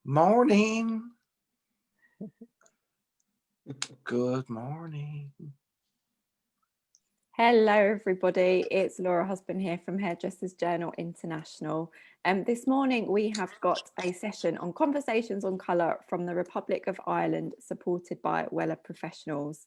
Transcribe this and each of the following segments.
Morning. Good morning. Hello everybody, it's Laura Husband here from Hairdressers Journal International. This morning we have got a session on conversations on colour from the Republic of Ireland, supported by Wella Professionals.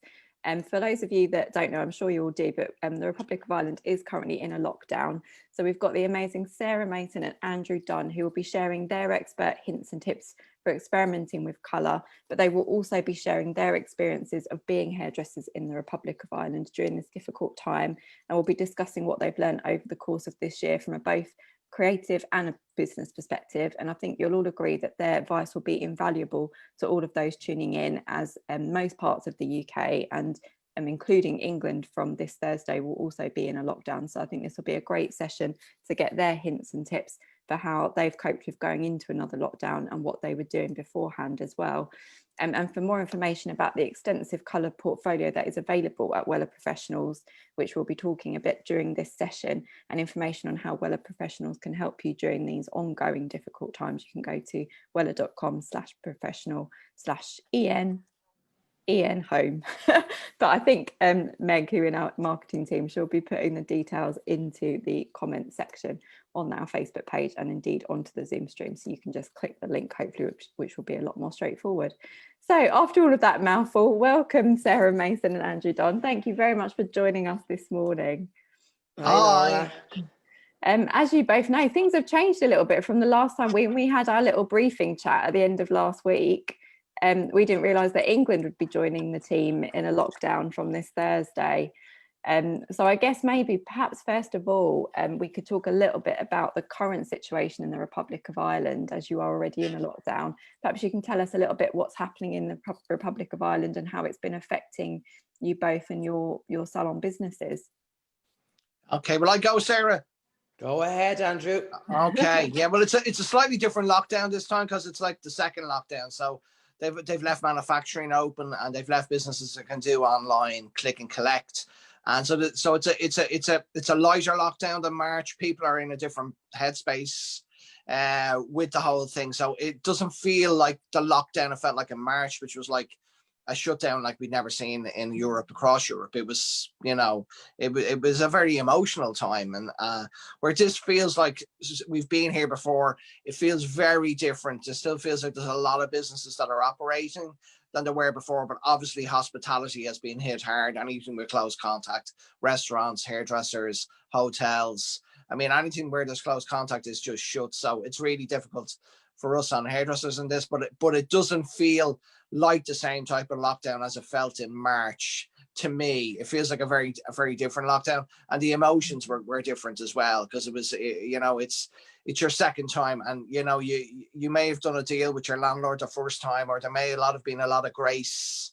For those of you that don't know, I'm sure you all do, but the Republic of Ireland is currently in a lockdown. So we've got the amazing Sarah, Mason and Andrew Dunn, who will be sharing their expert hints and tips for experimenting with colour, but they will also be sharing their experiences of being hairdressers in the Republic of Ireland during this difficult time. And we'll be discussing what they've learned over the course of this year from a both creative and a business perspective. And I think you'll all agree that their advice will be invaluable to all of those tuning in, as most parts of the UK and including England from this Thursday will also be in a lockdown. So I think this will be a great session to get their hints and tips for how they've coped with going into another lockdown and what they were doing beforehand as well. And for more information about the extensive colour portfolio that is available at Wella Professionals, which we'll be talking a bit during this session, and information on how Wella Professionals can help you during these ongoing difficult times, you can go to wella.com/professional/en home. But I think Meg, who in our marketing team, she'll be putting the details into the comment section on our Facebook page and indeed onto the Zoom stream, so you can just click the link, hopefully, which will be a lot more straightforward. So after all of that mouthful, welcome Sarah, Mason and Andrew Dunn. Thank you very much for joining us this morning. Hi. As you both know, things have changed a little bit from the last time we had our little briefing chat at the end of last week. We didn't realise that England would be joining the team in a lockdown from this Thursday. So I guess maybe perhaps first of all, we could talk a little bit about the current situation in the Republic of Ireland, as you are already in a lockdown. Perhaps you can tell us a little bit what's happening in the Republic of Ireland and how it's been affecting you both and your salon businesses. Okay, will I go, Sarah? Go ahead, Andrew. Okay, yeah, well, it's a slightly different lockdown this time because it's like the second lockdown. So they've left manufacturing open and they've left businesses that can do online click and collect. And so it's a lighter lockdown than March. People are in a different headspace with the whole thing. So it doesn't feel like the lockdown it felt like in March, which was like a shutdown like we'd never seen in Europe, across Europe. It was, it was a very emotional time. And where this feels like we've been here before, it feels very different. It still feels like there's a lot of businesses that are operating than there were before, but obviously hospitality has been hit hard. Anything with close contact, restaurants, hairdressers, hotels. I mean, anything where there's close contact is just shut. So it's really difficult for us on hairdressers in this, but it doesn't feel like the same type of lockdown as it felt in March. To me, it feels like a very different lockdown, and the emotions were different as well, because it was, it's your second time, and you may have done a deal with your landlord the first time, or there may have been a lot of grace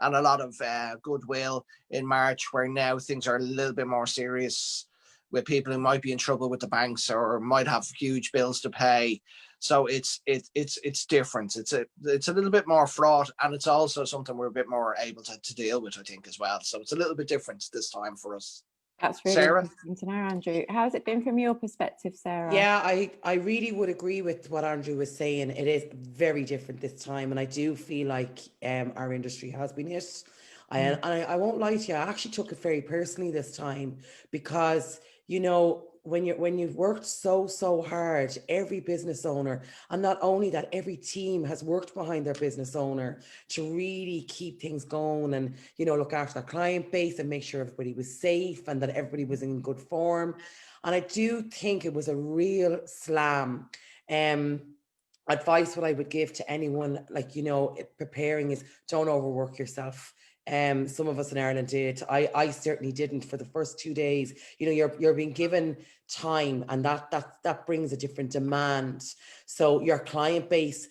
and a lot of goodwill in March, where now things are a little bit more serious with people who might be in trouble with the banks or might have huge bills to pay. So it's different. It's a little bit more fraught, and it's also something we're a bit more able to deal with, I think, as well. So it's a little bit different this time for us. That's really Sarah? interesting to know, Andrew. How has it been from your perspective, Sarah? Yeah, I really would agree with what Andrew was saying. It is very different this time, and I do feel like our industry has been hit. And I won't lie to you, I actually took it very personally this time, because when you've worked so hard, every business owner, and not only that, every team has worked behind their business owner to really keep things going and look after their client base and make sure everybody was safe and that everybody was in good form. And I do think it was a real slam. Advice what I would give to anyone, preparing, is don't overwork yourself. Some of us in Ireland did. I certainly didn't. For the first 2 days, you're being given time, and that brings a different demand. So your client base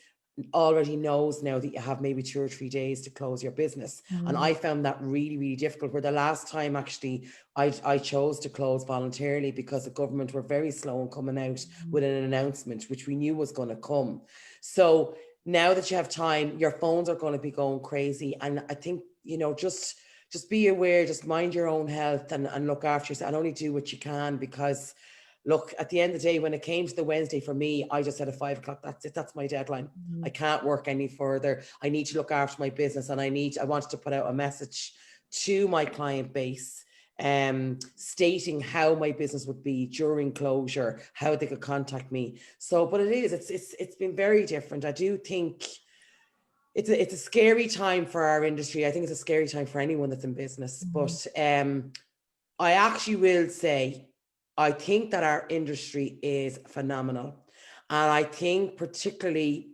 already knows now that you have maybe 2 or 3 days to close your business. And I found that really, really difficult, where the last time actually I chose to close voluntarily because the government were very slow in coming out with an announcement, which we knew was going to come. So now that you have time, your phones are going to be going crazy. And I think, just be aware, just mind your own health and look after yourself, and only do what you can, because look, at the end of the day, when it came to the Wednesday for me, I just said at 5 o'clock, that's it, that's my deadline. I can't work any further. I need to look after my business, and I wanted to put out a message to my client base, stating how my business would be during closure, how they could contact me. So, but it's been very different. I do think it's a scary time for our industry. I think it's a scary time for anyone that's in business. But I actually will say, I think that our industry is phenomenal. And I think particularly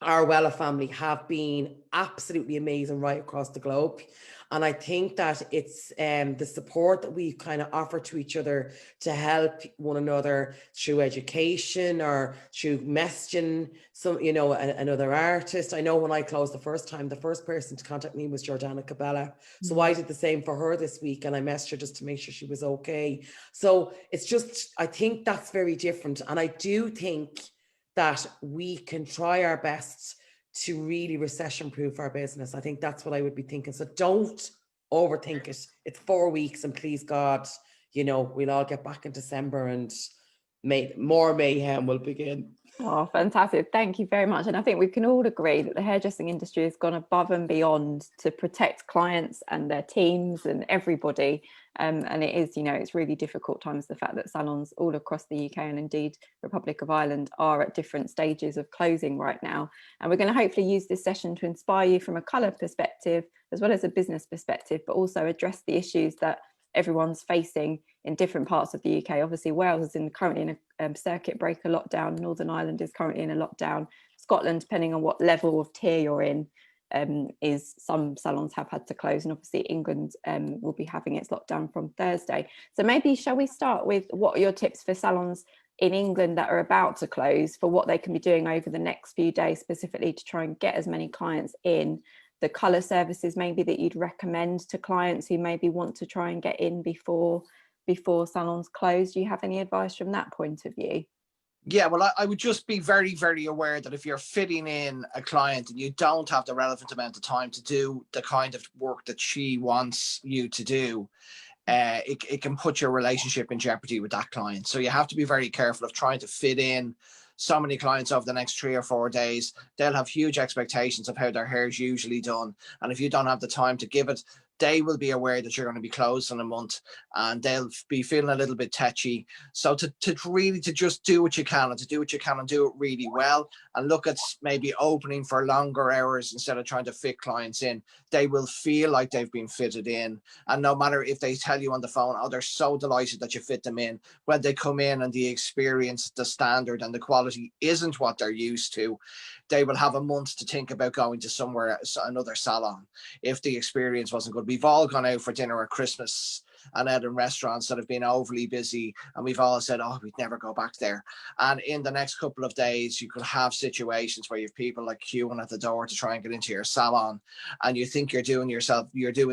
our Wella family have been absolutely amazing right across the globe. And I think that it's the support that we kind of offer to each other to help one another through education or through messaging some, another artist. I know when I closed the first time, the first person to contact me was Jordana Cabela. So I did the same for her this week, and I messaged her just to make sure she was okay. So it's just, I think that's very different. And I do think that we can try our best to really recession-proof our business. I think that's what I would be thinking. So don't overthink it. It's 4 weeks, and please God, we'll all get back in December, and more mayhem will begin. Oh, fantastic. Thank you very much. And I think we can all agree that the hairdressing industry has gone above and beyond to protect clients and their teams and everybody. And it is, it's really difficult times, the fact that salons all across the UK and indeed Republic of Ireland are at different stages of closing right now. And we're going to hopefully use this session to inspire you from a colour perspective, as well as a business perspective, but also address the issues that everyone's facing in different parts of the UK. Obviously, Wales is currently in a circuit breaker lockdown. Northern Ireland is currently in a lockdown. Scotland, depending on what level of tier you're in, is some salons have had to close, and obviously England will be having its lockdown from Thursday. So maybe shall we start with what are your tips for salons in England that are about to close, for what they can be doing over the next few days, specifically to try and get as many clients in? The colour services maybe that you'd recommend to clients who maybe want to try and get in before salons close. Do you have any advice from that point of view? Yeah, well, I would just be very, very aware that if you're fitting in a client and you don't have the relevant amount of time to do the kind of work that she wants you to do, it can put your relationship in jeopardy with that client. So you have to be very careful of trying to fit in so many clients over the next 3 or 4 days. They'll have huge expectations of how their hair is usually done. And if you don't have the time to give it, they will be aware that you're going to be closed in a month, and they'll be feeling a little bit tetchy. So to really just do what you can, and do it really well, and look at maybe opening for longer hours instead of trying to fit clients in. They will feel like they've been fitted in. And no matter if they tell you on the phone, oh, they're so delighted that you fit them in, when they come in and the experience, the standard and the quality isn't what they're used to, they will have a month to think about going to another salon if the experience wasn't good. We've all gone out for dinner at Christmas and out in restaurants that have been overly busy, and we've all said, oh, we'd never go back there. And in the next couple of days, you could have situations where you have people like queuing at the door to try and get into your salon, and you think you're doing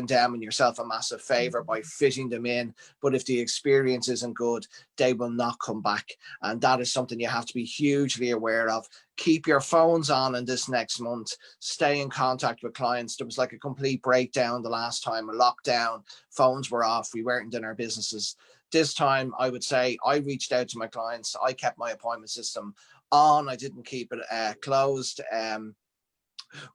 them and yourself a massive favor by fitting them in. But if the experience isn't good, they will not come back. And that is something you have to be hugely aware of. Keep your phones on in this next month. Stay in contact with clients. There was like a complete breakdown the last time, a lockdown. Phones were off. We weren't in our businesses. This time, I would say I reached out to my clients. I kept my appointment system on. I didn't keep it closed.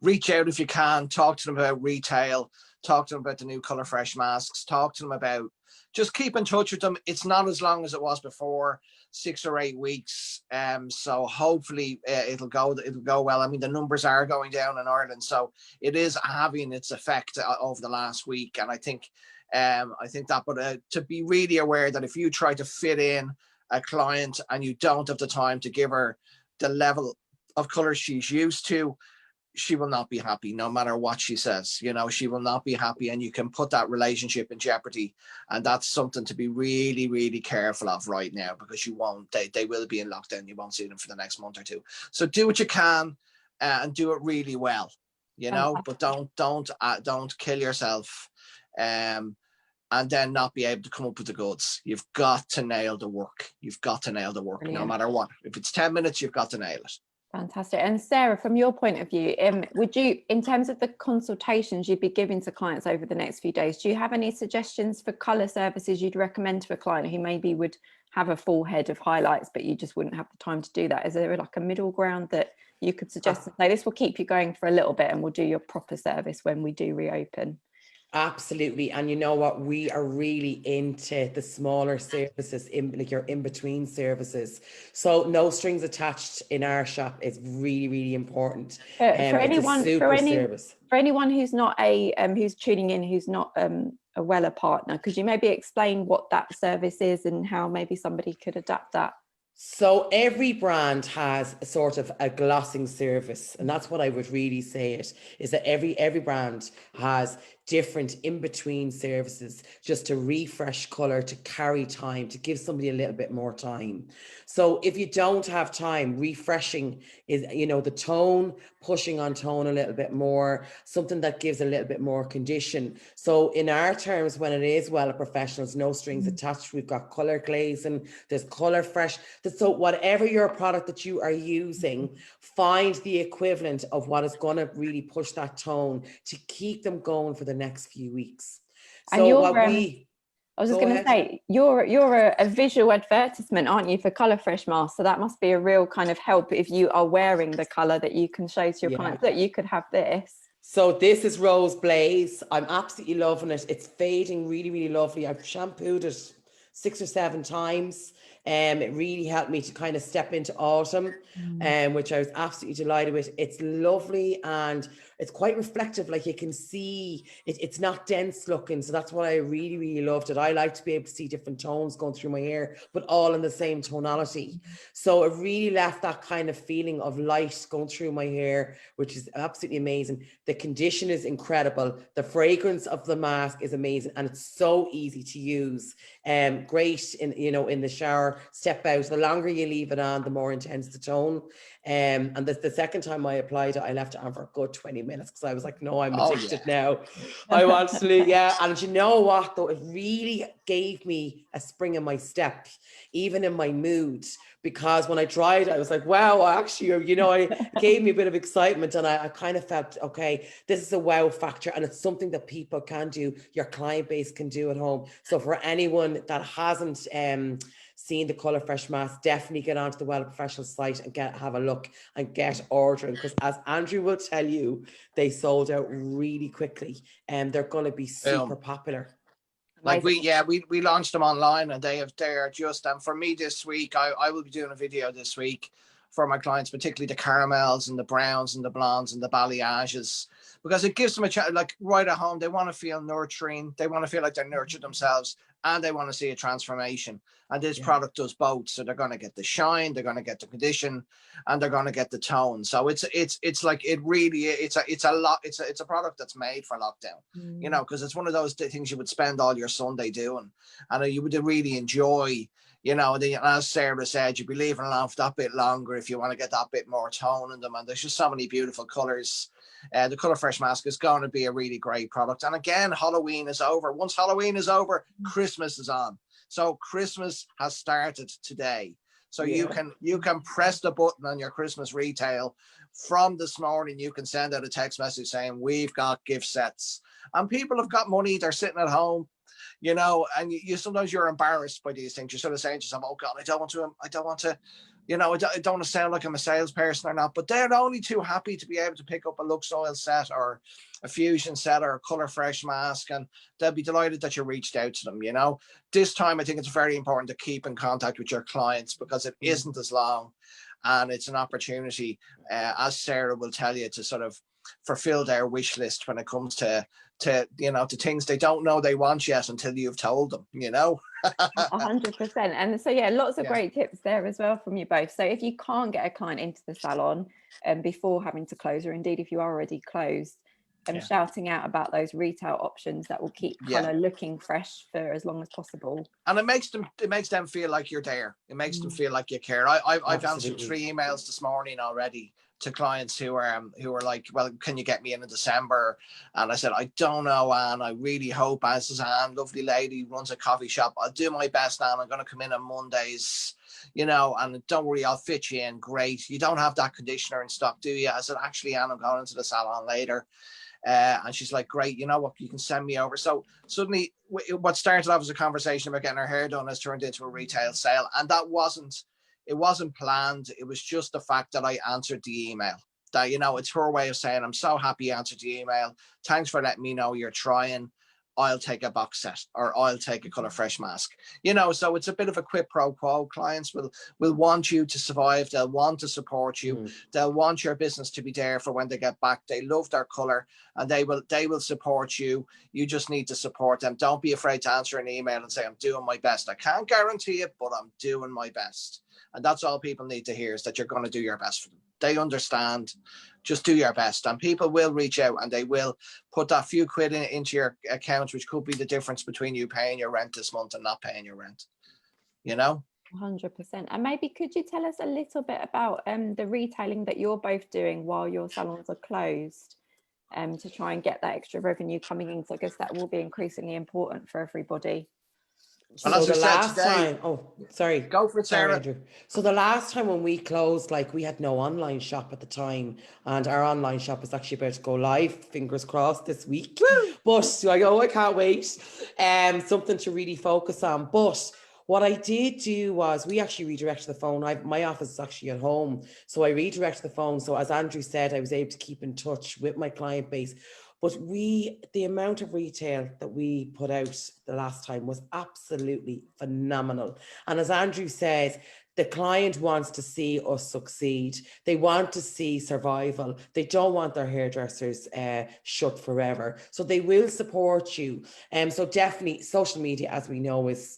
Reach out if you can. Talk to them about retail. Talk to them about the new Colour Fresh masks. Talk to them about, just keep in touch with them. It's not as long as it was before, 6 or 8 weeks. So hopefully it'll go well. I mean, the numbers are going down in Ireland, so it is having its effect over the last week. And I think that, but to be really aware that if you try to fit in a client and you don't have the time to give her the level of colour she's used to, she will not be happy no matter what she says. She will not be happy, and you can put that relationship in jeopardy. And that's something to be really, really careful of right now, because they will be in lockdown. You won't see them for the next month or two. So do what you can and do it really well, but don't kill yourself. And then not be able to come up with the goods. You've got to nail the work. Brilliant. No matter what. If it's 10 minutes, you've got to nail it. Fantastic. And Sarah, from your point of view, would you, in terms of the consultations you'd be giving to clients over the next few days, do you have any suggestions for colour services you'd recommend to a client who maybe would have a full head of highlights, but you just wouldn't have the time to do that? Is there like a middle ground that you could suggest and say, this will keep you going for a little bit and we'll do your proper service when we do reopen? Absolutely. And you know what, we are really into the smaller services, like your in-between services. So no strings attached in our shop is really, really important. For anyone, for anyone who's not who's tuning in, who's not a Wella partner, could you maybe explain what that service is and how maybe somebody could adapt that? So every brand has a sort of a glossing service, and that's what I would really say it is, that every brand has different in-between services just to refresh color, to carry time, to give somebody a little bit more time. So if you don't have time, refreshing is, you know, the tone, pushing on tone a little bit more, something that gives a little bit more condition. So in our terms, when it is Wella Professionals, no strings attached, we've got color glazing, there's color fresh. So whatever your product that you are using, find the equivalent of what is going to really push that tone to keep them going for the next few weeks. So and what I was just going to say, you're a visual advertisement, aren't you, for Colour Fresh masks? So that must be a real kind of help if you are wearing the colour, that you can show to your clients that you could have this. So this is Rose Blaze. I'm absolutely loving it. It's fading really, really lovely. I've shampooed it 6 or 7 times. It really helped me to kind of step into autumn, which I was absolutely delighted with. It's lovely and it's quite reflective, like you can see it's not dense looking. So that's what I really, really loved it. I like to be able to see different tones going through my hair, but all in the same tonality. So it really left that kind of feeling of light going through my hair, which is absolutely amazing. The condition is incredible. The fragrance of the mask is amazing, and it's so easy to use. Great in the shower, step out. The longer you leave it on, the more intense the tone. And the second time I applied it, I left it on for a good 20 minutes because I was like, no, I'm addicted now. I want to leave. Yeah. And you know what, though, it really gave me a spring in my step, even in my mood, because when I tried, I was like, wow, actually, it gave me a bit of excitement, and I kind of felt, okay, this is a wow factor, and it's something that people can do, your client base can do at home. So for anyone that hasn't seen the Colour Fresh mask, definitely get onto the Wella Professionals site and have a look and get ordering, because as Andrew will tell you, they sold out really quickly, and they're going to be super popular. Like we launched them online, and they're just, and for me this week, I will be doing a video this week for my clients, particularly the caramels and the browns and the blondes and the balayages, because it gives them a chance, like right at home, they want to feel nurturing, they want to feel like they're nurtured themselves, and they want to see a transformation. And this product does both. So they're going to get the shine, they're going to get the condition, and they're going to get the tone. So it's like, it really, it's a product that's made for lockdown, because it's one of those things you would spend all your Sunday doing, and you would really enjoy. As Sarah said, you'd be leaving it off that bit longer if you want to get that bit more tone in them. And there's just so many beautiful colors. The Colour Fresh mask is going to be a really great product. And again, Halloween is over. Once Halloween is over, Christmas is on. So Christmas has started today. So you can press the button on your Christmas retail from this morning. You can send out a text message saying, we've got gift sets. And people have got money. They're sitting at home. And you sometimes you're embarrassed by these things. You're sort of saying to yourself, oh God, I don't want to, I don't want to sound like I'm a salesperson or not, but they're only too happy to be able to pick up a Lux Oil set or a Fusion set or a Colour Fresh mask, and they'll be delighted that you reached out to them. This time I think it's very important to keep in contact with your clients, because it isn't as long, and it's an opportunity, as Sarah will tell you, to sort of fulfill their wish list when it comes to things they don't know they want yet until you've told them. 100%. And so lots of great tips there as well from you both. So if you can't get a client into the salon before having to close, or indeed if you are already closed, shouting out about those retail options that will keep colour looking fresh for as long as possible. And it makes them feel like you're there. It makes them feel like you care. I've answered 3 emails this morning already to clients who are like, well, can you get me in December? And I said, I don't know, Anne. I really hope. Anne says, Anne, lovely lady, runs a coffee shop. I'll do my best, Anne. I'm going to come in on Mondays, you know, and don't worry, I'll fit you in. Great. You don't have that conditioner in stock, do you? I said, actually, Anne, I'm going into the salon later. And she's like, great, you know what, you can send me over. So suddenly what started off as a conversation about getting her hair done has turned into a retail sale. And it wasn't planned. It was just the fact that I answered the email. That, you know, it's her way of saying, I'm so happy you answered the email. Thanks for letting me know you're trying. I'll take a box set, or I'll take a Colour Fresh mask. You know, so it's a bit of a quid pro quo. Clients will want you to survive. They'll want to support you. They'll want your business to be there for when they get back. They love their colour, and they will support you. You just need to support them. Don't be afraid to answer an email and say, I'm doing my best. I can't guarantee it, but I'm doing my best. And that's all people need to hear, is that you're going to do your best for them. They understand. Just do your best, and people will reach out, and they will put that few quid into your account, which could be the difference between you paying your rent this month and not paying your rent. You know, 100%. And maybe could you tell us a little bit about the retailing that you're both doing while your salons are closed, to try and get that extra revenue coming in? So I guess that will be increasingly important for everybody. So the last time, sorry, go for it, Sarah. Andrew. So the last time when we closed, like, we had no online shop at the time, and our online shop is actually about to go live, fingers crossed, this week. Woo! But I can't wait. Something to really focus on. But what I did do was we actually redirected the phone. My office is actually at home, so I redirected the phone. So as Andrew said, I was able to keep in touch with my client base. But the amount of retail that we put out the last time was absolutely phenomenal. And as Andrew says, the client wants to see us succeed. They want to see survival. They don't want their hairdressers shut forever. So they will support you. So definitely social media, as we know, is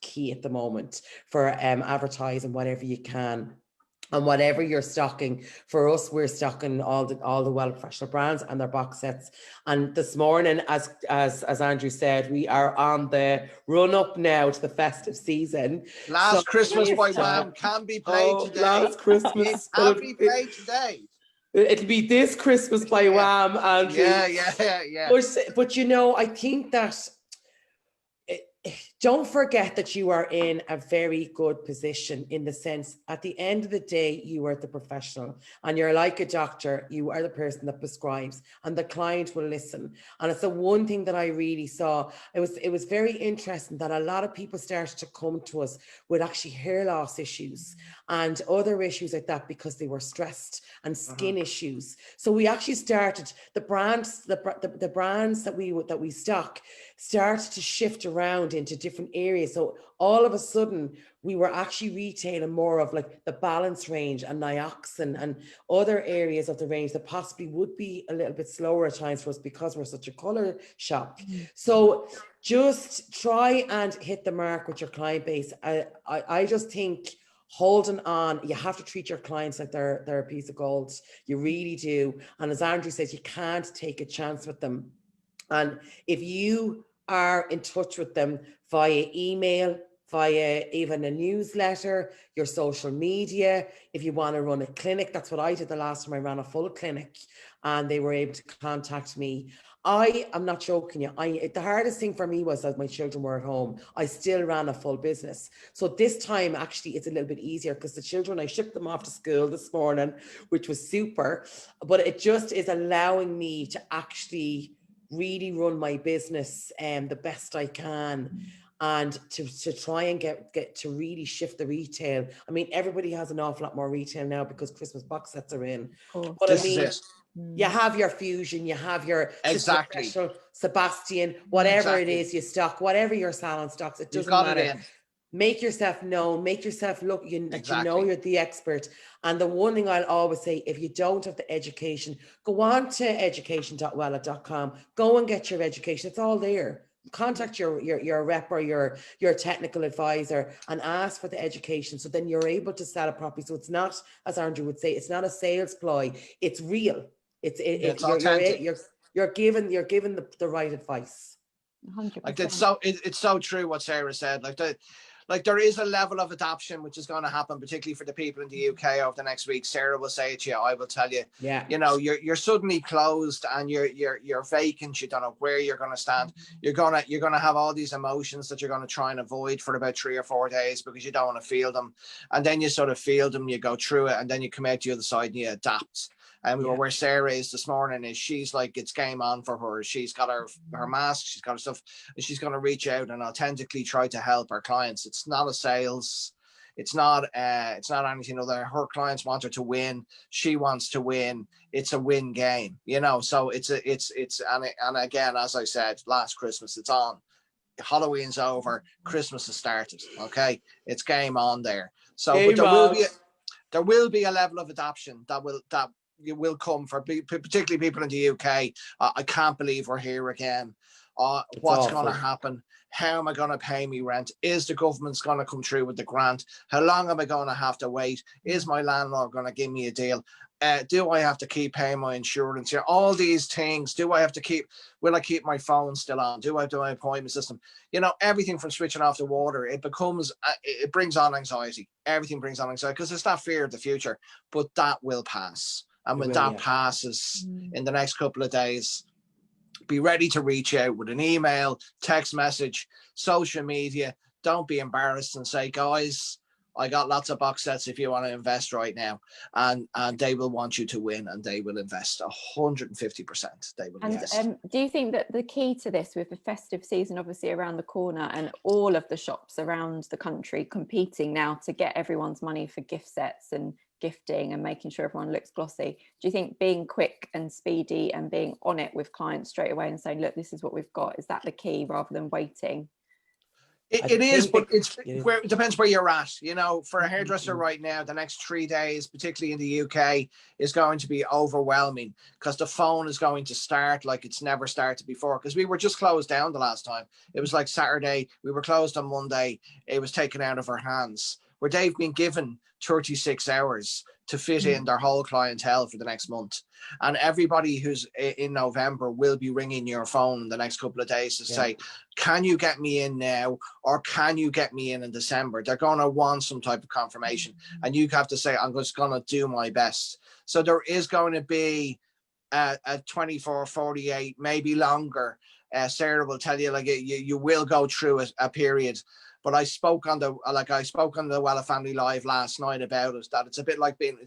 key at the moment for advertising whatever you can. And whatever you're stocking, for us, we're stocking all the Wella Professional brands and their box sets. And this morning, as Andrew said, we are on the run up now to the festive season. Last Christmas by Wham can be played today. Last Christmas can be played today. It'll be this Christmas by Wham, Andrew. Yeah. But you know, I think that don't forget that you are in a very good position, in the sense, at the end of the day, you are the professional, and you're like a doctor. You are the person that prescribes, and the client will listen. And it's the one thing that I really saw. It was very interesting that a lot of people started to come to us with actually hair loss issues and other issues like that, because they were stressed, and skin issues. So we actually started the brands that we stock started to shift around into different areas. So all of a sudden we were actually retailing more of like the balance range and Nioxin and other areas of the range that possibly would be a little bit slower at times for us, because we're such a color shop. So just try and hit the mark with your client base. I just think holding on, you have to treat your clients like they're a piece of gold. You really do. And as Andrew says, you can't take a chance with them. And if you are in touch with them via email, via even a newsletter, your social media, if you want to run a clinic, that's what I did the last time I ran a full clinic, and they were able to contact me. I'm not joking you. The hardest thing for me was that my children were at home. I still ran a full business. So this time, actually, it's a little bit easier, because the children, I shipped them off to school this morning, which was super. But it just is allowing me to actually really run my business the best I can, and to try and get to really shift the retail. I mean, everybody has an awful lot more retail now because Christmas box sets are in. But I mean, you have your Fusion, you have your Special, Sebastian, whatever it is you stock, whatever your salon stocks, it doesn't matter. Make yourself known, make yourself look, you know you're the expert. And the one thing I'll always say, if you don't have the education, go on to education.wella.com, go and get your education. It's all there. Contact your rep or your technical advisor and ask for the education, so then you're able to sell it properly. So it's not, as Andrew would say, it's not a sales ploy, it's real. It's you're given the right advice. 100%. Like it's so true what Sarah said. Like like there is a level of adoption which is going to happen, particularly for the people in the UK over the next week. Sarah will say it to you, I will tell you. Yeah. You know, you're suddenly closed and you're vacant. You don't know where you're going to stand. You're gonna have all these emotions that you're going to try and avoid for about 3 or 4 days because you don't want to feel them, and then you sort of feel them. You go through it, and then you come out the other side and you adapt. And where Sarah is this morning is she's like, it's game on for her. She's got her mask, she's got her stuff, and she's going to reach out and authentically try to help her clients. It's not a sales, it's not anything other. Her clients want her to win. She wants to win. It's a win game, you know. So it's and again, as I said last Christmas, it's on. Halloween's over, Christmas has started. Okay, it's game on there. So, but there will be a level of adoption that will come for particularly people in the UK. I can't believe we're here again. What's going to happen? How am I going to pay me rent? Is the government's going to come through with the grant? How long am I going to have to wait? Is my landlord going to give me a deal? Do I have to keep paying my insurance here? All these things. Will I keep my phone still on? Do I do my appointment system? You know, everything from switching off the water, it brings on anxiety. Everything brings on anxiety because it's that fear of the future, but that will pass. And when that passes in the next couple of days, be ready to reach out with an email, text message, social media. Don't be embarrassed and say, guys, I got lots of box sets if you want to invest right now. And they will want you to win, and they will invest 150%. They will invest. And do you think that the key to this, with the festive season obviously around the corner and all of the shops around the country competing now to get everyone's money for gift sets and gifting and making sure everyone looks glossy, do you think being quick and speedy and being on it with clients straight away and saying, look, this is what we've got, is that the key rather than waiting? It is, but it depends where you're at. You know, for a hairdresser right now, the next 3 days, particularly in the UK, is going to be overwhelming because the phone is going to start like it's never started before. Because we were just closed down the last time. It was like Saturday, we were closed on Monday. It was taken out of our hands, where they've been given 36 hours to fit in their whole clientele for the next month. And everybody who's in November will be ringing your phone in the next couple of days to say, can you get me in now? Or can you get me in December? They're going to want some type of confirmation. And you have to say, I'm just going to do my best. So there is going to be a 24, 48, maybe longer. Sarah will tell you, like, you will go through a period. But I spoke on the Wella Family Live last night about it, that it's a bit like being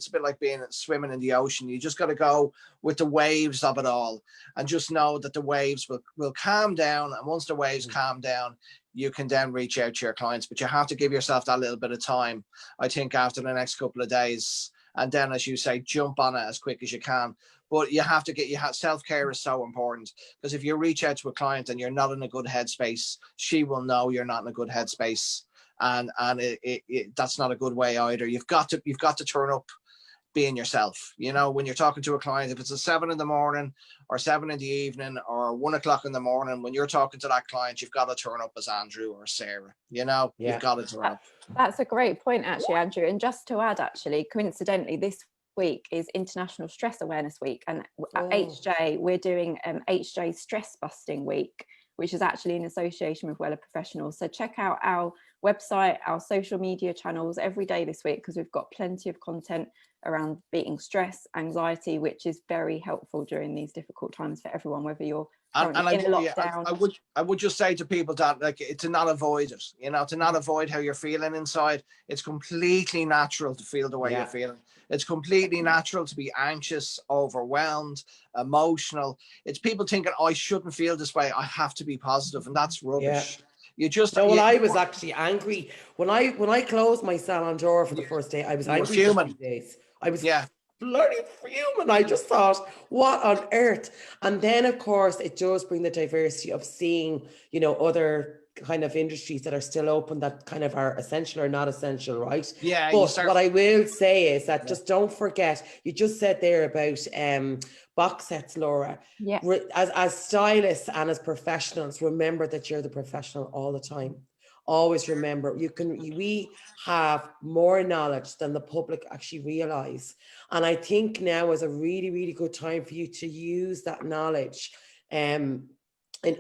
swimming in the ocean. You just got to go with the waves of it all, and just know that the waves will calm down. And once the waves calm down, you can then reach out to your clients. But you have to give yourself that little bit of time, I think, after the next couple of days. And then, as you say, jump on it as quick as you can. But you have to self-care is so important, because if you reach out to a client and you're not in a good headspace, she will know you're not in a good headspace. And that's not a good way either. You've got to turn up being yourself. You know, when you're talking to a client, if it's 7 in the morning or 7 in the evening or 1 o'clock in the morning, when you're talking to that client, you've got to turn up as Andrew or Sarah. You know, you've got to turn up. That's a great point, actually, Andrew. And just to add, actually, coincidentally, this week is International Stress Awareness Week, and at HJ we're doing HJ Stress Busting Week, which is actually in association with Wella Professionals. So check out our website, our social media channels every day this week, because we've got plenty of content around beating stress, anxiety, which is very helpful during these difficult times for everyone, whether you're in a lockdown. I would just say to people that, like, to not avoid it, you know, to not avoid how you're feeling inside. It's completely natural to feel the way you're feeling. It's completely natural to be anxious, overwhelmed, emotional. It's people thinking, I shouldn't feel this way, I have to be positive, and that's rubbish. You just I was actually angry when I closed my salon door for the first day. I was angry for 2 days. I was bloody fuming. I just thought, what on earth? And then, of course, it does bring the diversity of seeing, you know, other kind of industries that are still open, that kind of are essential or not essential, right? Yeah. But what I will say is that just don't forget, you just said there about box sets, Laura. Yeah. As stylists and as professionals, remember that you're the professional all the time. Always remember, we have more knowledge than the public actually realize. And I think now is a really, really good time for you to use that knowledge in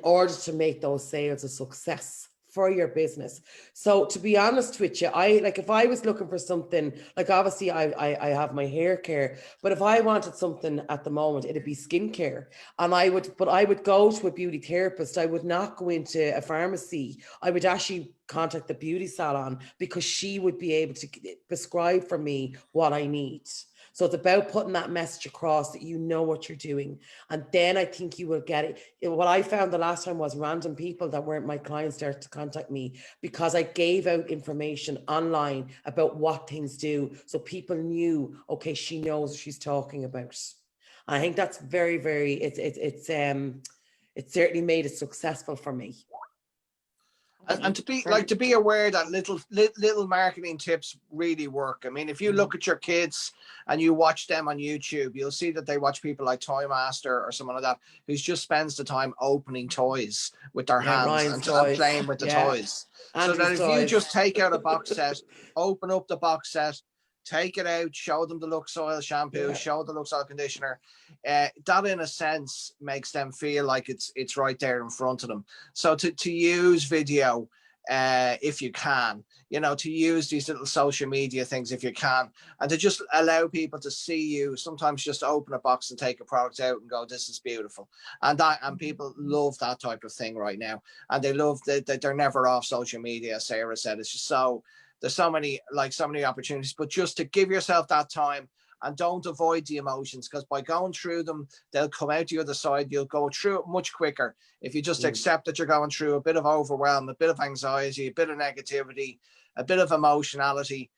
order to make those sales a success for your business. So to be honest with you, if I was looking for something, like obviously I have my hair care, but if I wanted something at the moment, it'd be skincare. And I would go to a beauty therapist. I would not go into a pharmacy. I would actually contact the beauty salon, because she would be able to prescribe for me what I need. So it's about putting that message across that you know what you're doing. And then I think you will get it. What I found the last time was random people that weren't my clients started to contact me, because I gave out information online about what things do. So people knew, okay, she knows what she's talking about. And I think that's very, very, it certainly made it successful for me. And to be aware that little marketing tips really work. I mean, if you look at your kids and you watch them on YouTube, you'll see that they watch people like Toy Master or someone like that, who just spends the time opening toys with their hands and playing with the toys. Andrew's so that if you just take out a box set, open up the box set, take it out, show them the Lux Oil shampoo, show the Lux Oil conditioner. That in a sense makes them feel like it's right there in front of them. So to use video, if you can, to use these little social media things if you can, and to just allow people to see you. Sometimes just open a box and take a product out and go, this is beautiful. And people love that type of thing right now. And they love that they're never off social media, as Sarah said. It's just there's so many opportunities, but just to give yourself that time and don't avoid the emotions, because by going through them, they'll come out the other side. You'll go through it much quicker if you just accept that you're going through a bit of overwhelm, a bit of anxiety, a bit of negativity, a bit of emotionality.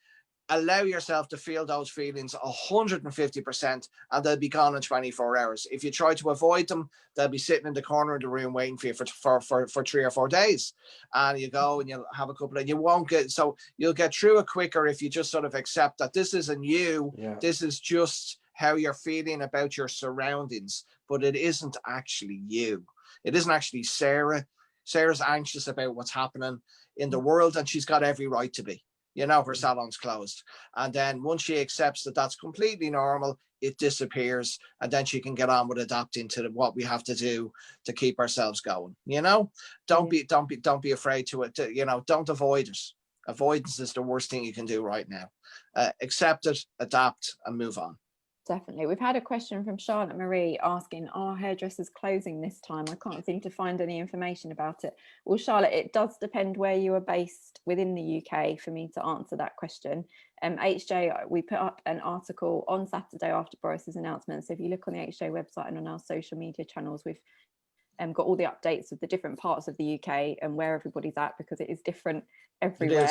Allow yourself to feel those feelings 150%, and they'll be gone in 24 hours. If you try to avoid them, they'll be sitting in the corner of the room waiting for you for 3 or 4 days. And you go and you'll have a couple of, you'll get through it quicker if you just sort of accept that this isn't you. Yeah. This is just how you're feeling about your surroundings, but it isn't actually you. It isn't actually Sarah. Sarah's anxious about what's happening in the world, and she's got every right to be. Her salon's closed. And then once she accepts that that's completely normal, it disappears. And then she can get on with adapting to what we have to do to keep ourselves going. Don't be afraid to it. Don't avoid it. Avoidance is the worst thing you can do right now. Accept it, adapt, and move on. Definitely. We've had a question from Charlotte Marie asking, are hairdressers closing this time? I can't seem to find any information about it. Well, Charlotte, it does depend where you are based within the UK for me to answer that question. HJ, we put up an article on Saturday after Boris's announcement. So if you look on the HJ website and on our social media channels, we've got all the updates of the different parts of the UK and where everybody's at, because it is different everywhere.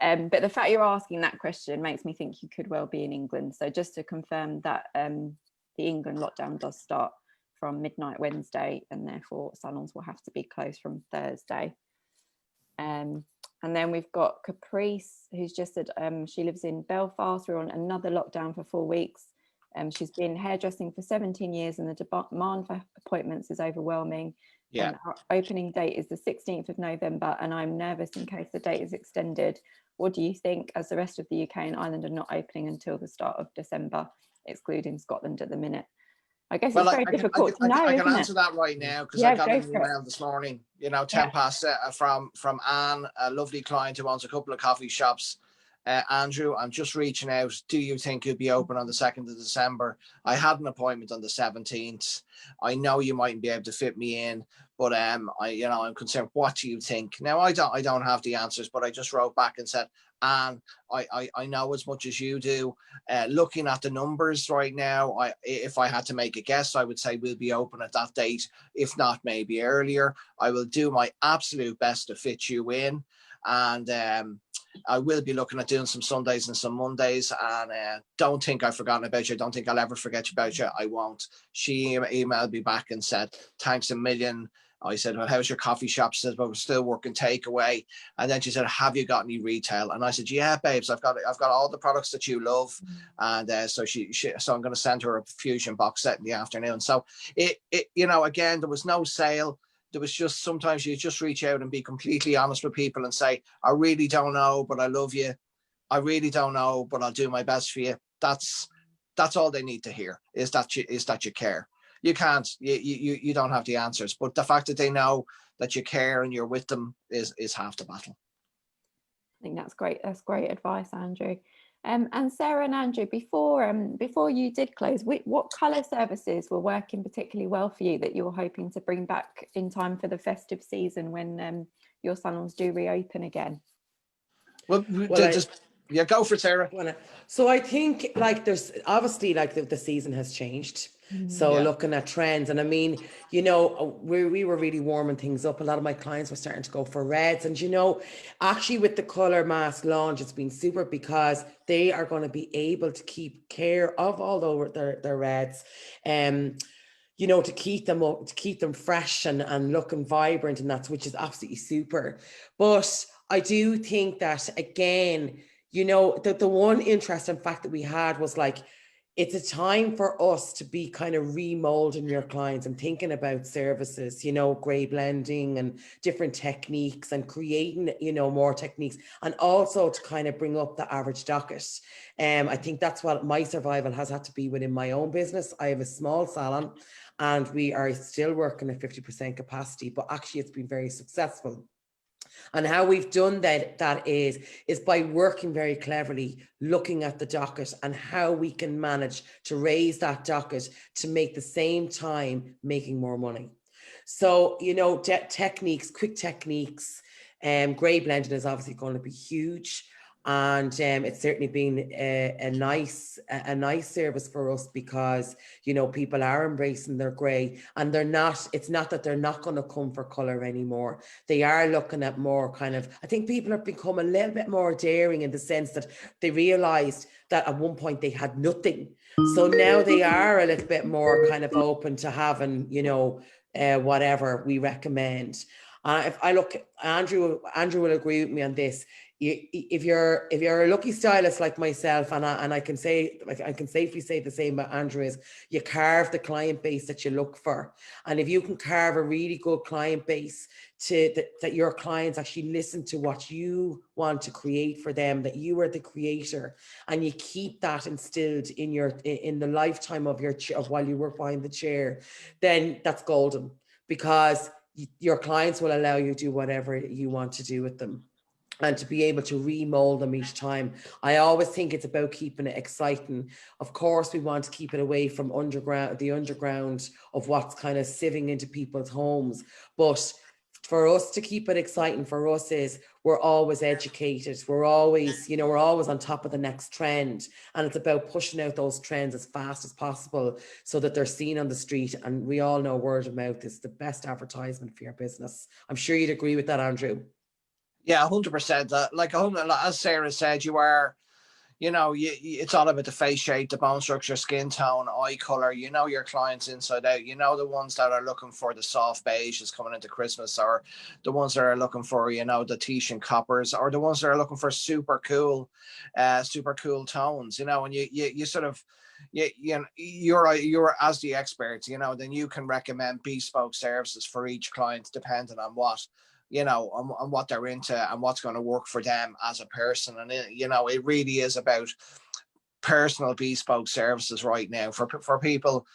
But the fact you're asking that question makes me think you could well be in England. So just to confirm that the England lockdown does start from midnight Wednesday, and therefore salons will have to be closed from Thursday. And then we've got Caprice, who's just said she lives in Belfast. We're on another lockdown for 4 weeks. She's been hairdressing for 17 years and the demand for appointments is overwhelming. Yeah. Our opening date is the 16th of November, and I'm nervous in case the date is extended. What do you think, as the rest of the UK and Ireland are not opening until the start of December, excluding Scotland at the minute? I guess it's very difficult to know. I can answer that right now, because I got an email this morning, 10 past from Anne, a lovely client who owns a couple of coffee shops. Andrew, I'm just reaching out. Do you think you'll be open on the 2nd of December? I had an appointment on the 17th. I know you mightn't be able to fit me in, but I'm concerned. What do you think? Now, I don't have the answers, but I just wrote back and said, Anne, I know as much as you do. Looking at the numbers right now, if I had to make a guess, I would say we'll be open at that date, if not maybe earlier. I will do my absolute best to fit you in, and I will be looking at doing some Sundays and some Mondays, and don't think I've forgotten about you. Don't think I'll ever forget about you. I won't. She emailed me back and said, thanks a million. I said, well, how's your coffee shop? She said, well, we're still working takeaway. And then she said, have you got any retail? And I said, yeah, babes, I've got all the products that you love. And so so I'm going to send her a Fusion box set in the afternoon. So it again, there was no sale. There was just, sometimes you just reach out and be completely honest with people and say, I really don't know, but I love you. I really don't know, but I'll do my best for you. That's all they need to hear, is that you care. You can't, you don't have the answers, but the fact that they know that you care and you're with them is half the battle. I think that's great. That's great advice, Andrew. And Sarah and Andrew, before you did close, what colour services were working particularly well for you that you were hoping to bring back in time for the festive season when your salons do reopen again? Well, yeah, go for it, Sarah. So I think like there's obviously like the season has changed. So looking at trends, and I mean, you know, we were really warming things up. A lot of my clients were starting to go for reds, and you know, actually with the color mask launch, it's been super because they are going to be able to keep care of all their reds, you know, to keep them up, to keep them fresh and looking vibrant, and that's, which is absolutely super. But I do think that again, you know, the one interesting fact that we had was like, it's a time for us to be kind of remolding your clients and thinking about services, you know, gray blending and different techniques and creating, you know, more techniques, and also to kind of bring up the average docket. I think that's what my survival has had to be within my own business. I have a small salon and we are still working at 50% capacity, but actually it's been very successful. And how we've done that is by working very cleverly, looking at the docket and how we can manage to raise that docket to make the same time making more money. So, you know, techniques, quick techniques, grey blending is obviously going to be huge. And it's certainly been a nice service for us because, you know, people are embracing their grey, and it's not that they're not going to come for colour anymore. They are looking at more kind of, I think people have become a little bit more daring in the sense that they realised that at one point they had nothing. So now they are a little bit more kind of open to having, you know, whatever we recommend. If I look, Andrew will agree with me on this. If you're a lucky stylist like myself, and I can say, like, I can safely say the same about Andrew, is you carve the client base that you look for. And if you can carve a really good client base that your clients actually listen to what you want to create for them, that you are the creator, and you keep that instilled in the lifetime of while you work behind the chair, then that's golden, because your clients will allow you to do whatever you want to do with them, and to be able to remold them each time. I always think it's about keeping it exciting. Of course, we want to keep it away from the underground of what's kind of sieving into people's homes. But for us to keep it exciting, for us is we're always educated. We're always on top of the next trend. And it's about pushing out those trends as fast as possible so that they're seen on the street. And we all know word of mouth is the best advertisement for your business. I'm sure you'd agree with that, Andrew. Yeah, 100%. Like as Sarah said, you are, you know, it's all about the face shape, the bone structure, skin tone, eye color. You know your clients inside out. You know the ones that are looking for the soft beiges coming into Christmas, or the ones that are looking for, you know, the Tish and coppers, or the ones that are looking for super cool tones. You know, and you sort of, you're as the expert, you know, then you can recommend bespoke services for each client depending on what, you know, on what they're into and what's going to work for them as a person. And you know, it really is about personal bespoke services right now for people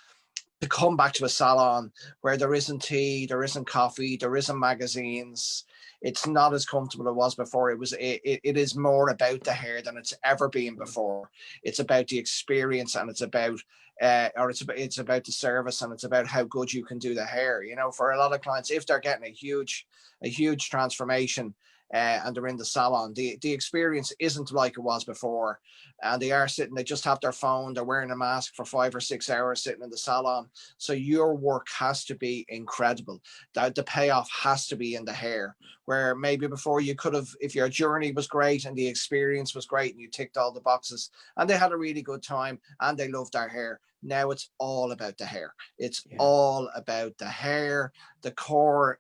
to come back to a salon where there isn't tea, there isn't coffee, there isn't magazines. It's not as comfortable as it was before. It is more about the hair than it's ever been before. It's about the experience, and it's about it's about the service, and it's about how good you can do the hair. You know, for a lot of clients, if they're getting a huge transformation and they're in the salon, the experience isn't like it was before, and they just have their phone, they're wearing a mask for 5 or 6 hours sitting in the salon. So your work has to be incredible. The payoff has to be in the hair, where maybe before you could have, if your journey was great and the experience was great and you ticked all the boxes and they had a really good time and they loved their hair. Now it's all about the hair. It's all about the hair. The core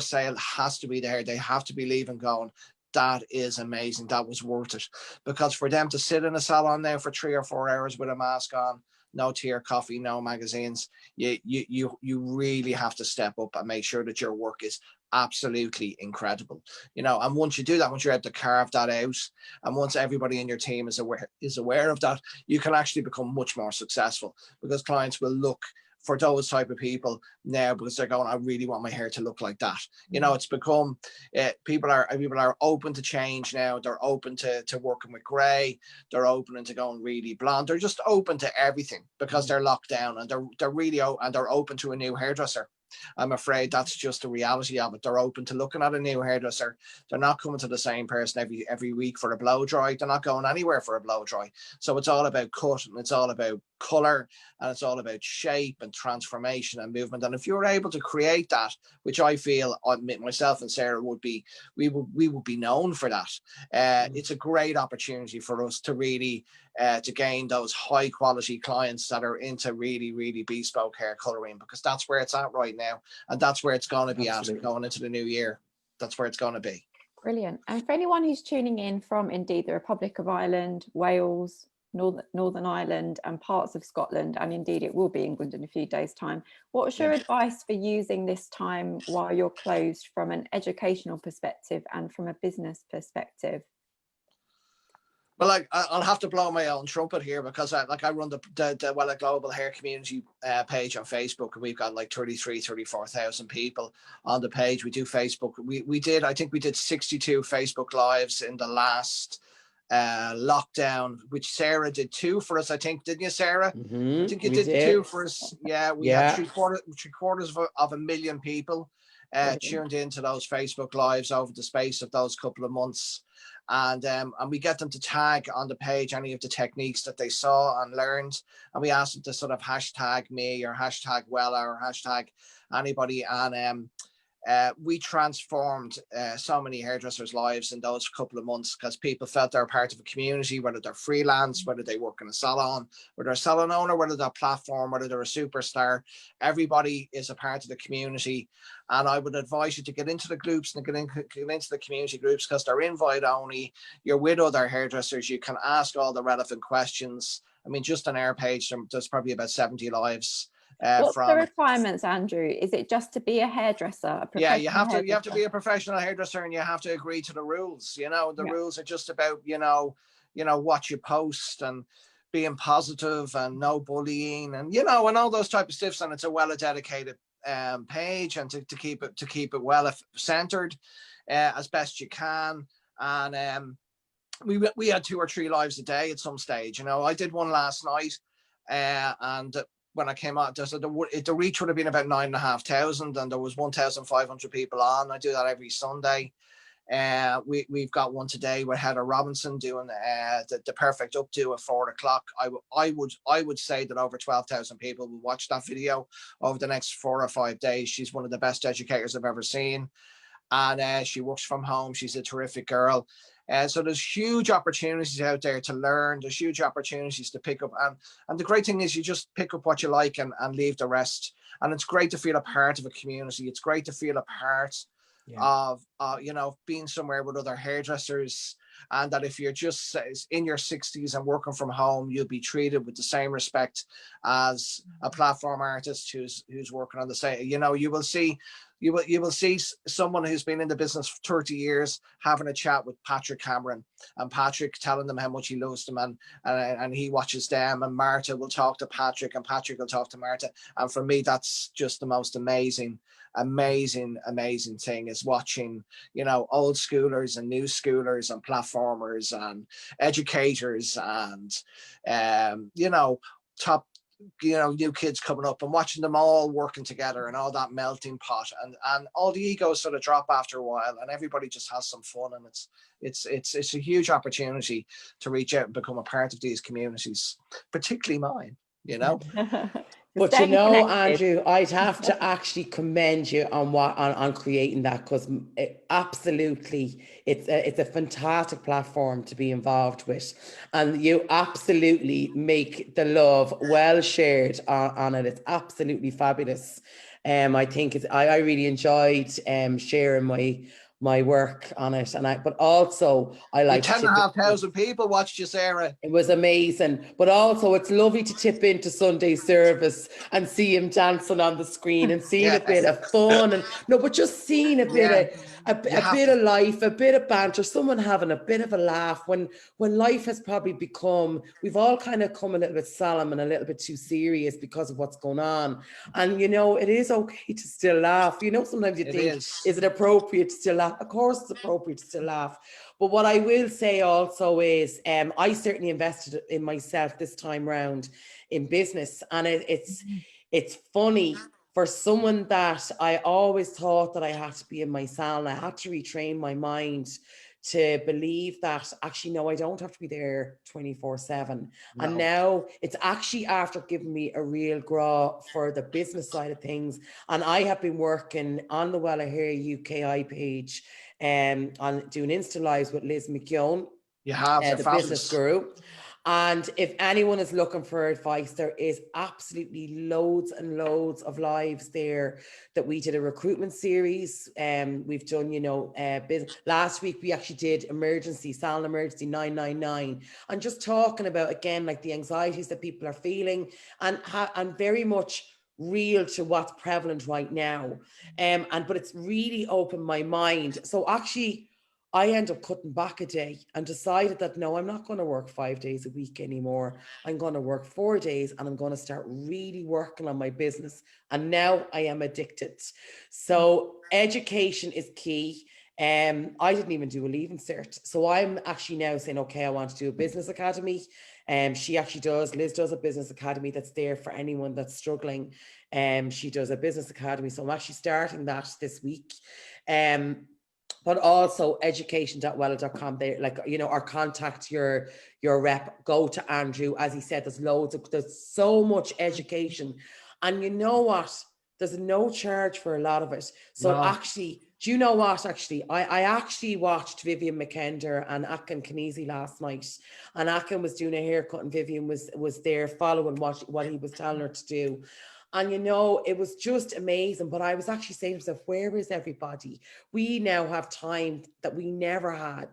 sale has to be the hair. They have to be leaving going, that is amazing. That was worth it. Because for them to sit in a salon now for 3 or 4 hours with a mask on, no tea or coffee, no magazines, you really have to step up and make sure that your work is absolutely incredible. You know, and once you do that, once you're able to carve that out, and once everybody in your team is aware of that, you can actually become much more successful, because clients will look for those type of people now, because they're going, I really want my hair to look like that. You know, it's become, people are open to change now. They're open to working with grey. They're open to going really blonde. They're just open to everything because they're locked down, and they're really and they're open to a new hairdresser. I'm afraid that's just the reality of it. They're open to looking at a new hairdresser. They're not coming to the same person every week for a blow dry. They're not going anywhere for a blow dry. So it's all about cut, and it's all about color, and it's all about shape and transformation and movement. And if you're able to create that, which I feel myself and Sarah would be, we would be known for that. It's a great opportunity for us to really to gain those high quality clients that are into really, really bespoke hair coloring, because that's where it's at right now, and that's where it's going to be at going into the new year. That's where it's going to be. Brilliant. And for anyone who's tuning in from indeed the Republic of Ireland, Wales, Northern Ireland and parts of Scotland, and indeed it will be England in a few days' time, what's your advice for using this time while you're closed from an educational perspective and from a business perspective? Well, I'll have to blow my own trumpet here, because I run the Wella Global Hair Community page on Facebook, and we've got like 34,000 people on the page. We do Facebook. I think we did 62 Facebook Lives in the last lockdown, which Sarah did 2 for us, I think, didn't you, Sarah? I think you did 2 for us. Yeah, we had three quarters of a million people tuned into those Facebook Lives over the space of those couple of months. And we get them to tag on the page any of the techniques that they saw and learned, and we ask them to sort of hashtag me or hashtag Wella or hashtag anybody, and we transformed so many hairdressers' lives in those couple of months, because people felt they're part of a community, whether they're freelance, whether they work in a salon, whether they're a salon owner, whether they're a platform, whether they're a superstar. Everybody is a part of the community, and I would advise you to get into the groups and get into the community groups, because they're invite only. You're with other hairdressers. You can ask all the relevant questions. I mean, just on our page, there's probably about 70 lives. What's the requirements, Andrew? Is it just to be a hairdresser? You have to be a professional hairdresser, and you have to agree to the rules. You know, the rules are just about you know what you post and being positive and no bullying and and all those type of stuffs. And it's a Wella dedicated page, and to keep it Wella centered as best you can. And we had 2 or 3 lives a day at some stage. I did one last night, and when I came out, the reach would have been about 9,500, and there was 1,500 people on. I do that every Sunday. We've got one today with Heather Robinson doing the perfect updo at 4:00. I would say that over 12,000 people will watch that video over the next 4 or 5 days. She's one of the best educators I've ever seen, and she works from home. She's a terrific girl. So there's huge opportunities out there to learn. There's huge opportunities to pick up. And the great thing is you just pick up what you like and leave the rest. And it's great to feel a part of a community. It's great to feel a part of, being somewhere with other hairdressers. And that if you're just in your 60s and working from home, you'll be treated with the same respect as a platform artist who's working on the same. You will see someone who's been in the business for 30 years having a chat with Patrick Cameron, and Patrick telling them how much he loves them, and he watches them, and Marta will talk to Patrick, and Patrick will talk to Marta. And for me, that's just the most amazing thing, is watching, old schoolers and new schoolers and platformers and educators and, top new kids coming up, and watching them all working together and all that melting pot, and all the egos sort of drop after a while, and everybody just has some fun. And it's a huge opportunity to reach out and become a part of these communities, particularly mine. But Andrew, I'd have to actually commend you on creating that, because absolutely it's a fantastic platform to be involved with, and you absolutely make the love well shared on it. It's absolutely fabulous. I think I really enjoyed sharing my work on it, but also I like 10,500 people watched you, Sarah. It was amazing, but also it's lovely to tip into Sunday service and see him dancing on the screen and seeing a bit of fun, and just seeing a bit of a bit of life, a bit of banter, someone having a bit of a laugh when life has probably become, we've all kind of come a little bit solemn and a little bit too serious because of what's going on. And, you know, it is okay to still laugh. You know, sometimes you think, is it appropriate to still laugh? Of course it's appropriate to still laugh. But what I will say also is, I certainly invested in myself this time round in business. And it's funny, for someone that I always thought that I had to be in my salon, I had to retrain my mind to believe that actually, no, I don't have to be there 24/7. No. And now it's actually after giving me a real grow for the business side of things. And I have been working on the Wella Hair UKI page on doing Insta Lives with Liz McKeown. You have the fabulous business guru. And if anyone is looking for advice, there is absolutely loads and loads of lives there that we did a recruitment series. We've done, you know, last week we actually did salon emergency 999, and just talking about, again, like the anxieties that people are feeling, and very much real to what's prevalent right now. But it's really opened my mind. So actually, I end up cutting back a day and decided that, no, I'm not going to work 5 days a week anymore. I'm going to work 4 days, and I'm going to start really working on my business. And now I am addicted. So education is key. I didn't even do a leaving cert. So I'm actually now saying, okay, I want to do a business academy. She actually does, Liz does a business academy that's there for anyone that's struggling. She does a business academy. So I'm actually starting that this week. But also education.wella.com there, like, you know, or contact your rep, go to Andrew. As he said, there's so much education. And you know what? There's no charge for a lot of it. So actually, do you know what? Actually, I actually watched Vivian McKender and Akin Kniezi last night. And Akin was doing a haircut and Vivian was there following what he was telling her to do. And, you know, it was just amazing. But I was actually saying to myself, where is everybody? We now have time that we never had.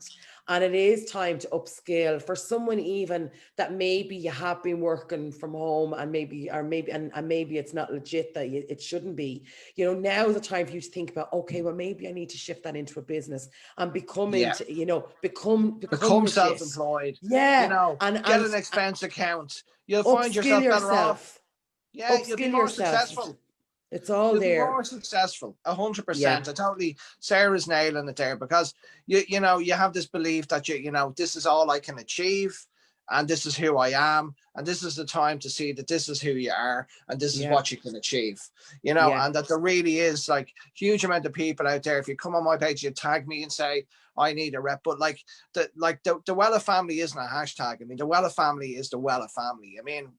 And it is time to upskill for someone even that maybe you have been working from home and maybe it's not legit, that it shouldn't be. You know, now is the time for you to think about, okay, well, maybe I need to shift that into a business and become self-employed. Yeah. You know, and get an expense account. You'll find yourself better off. Yeah, you'll be more successful. It's all you'll there. You'll be more successful, 100%. Sarah's nailing it there, because you know, you have this belief that you know, this is all I can achieve, and this is who I am, and this is the time to see that this is who you are, and this is what you can achieve. You know, and that there really is like huge amount of people out there. If you come on my page, you tag me and say, I need a rep, but like the Wella family isn't a hashtag. I mean, the Wella family is the Wella family. I mean,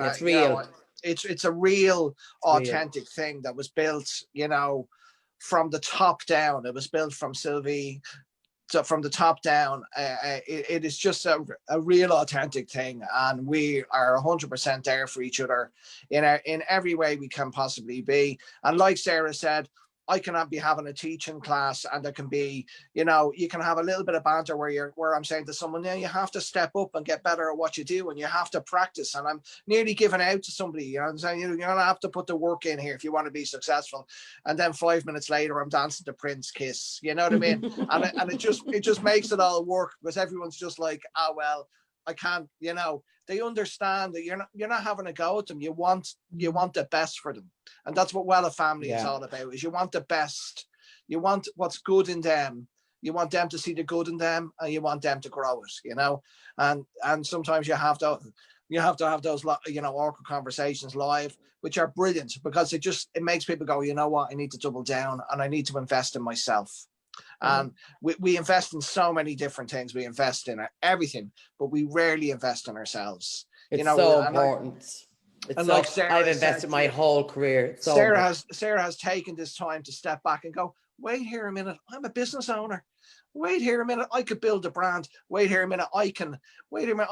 it's real. Know, it's a real authentic thing that was built, you know, from the top down. It was built from Sylvie, so from the top down. It is just a real authentic thing, and we are 100% there for each other in every way we can possibly be. And like Sarah said, I cannot be having a teaching class, and there can be, you know, you can have a little bit of banter where I'm saying to someone, yeah, you have to step up and get better at what you do, and you have to practice. And I'm nearly giving out to somebody, you know what I'm saying? You're going to have to put the work in here if you want to be successful. And then 5 minutes later, I'm dancing to Prince Kiss, you know what I mean? and it just makes it all work, because everyone's just like, oh, well, I can't, you know, they understand that you're not having a go at them. You want the best for them. And that's what Wella family is all about, is you want the best. You want what's good in them. You want them to see the good in them, and you want them to grow it, you know. And sometimes you have to have those, you know, awkward conversations live, which are brilliant, because it makes people go, you know what, I need to double down, and I need to invest in myself. And we invest in so many different things. We invest in everything, but we rarely invest in ourselves. It's, you know, so important. And like Sarah I've invested my whole career. Sarah has taken this time to step back and go, wait here a minute, I'm a business owner. Wait here a minute, I could build a brand. Wait here a minute, I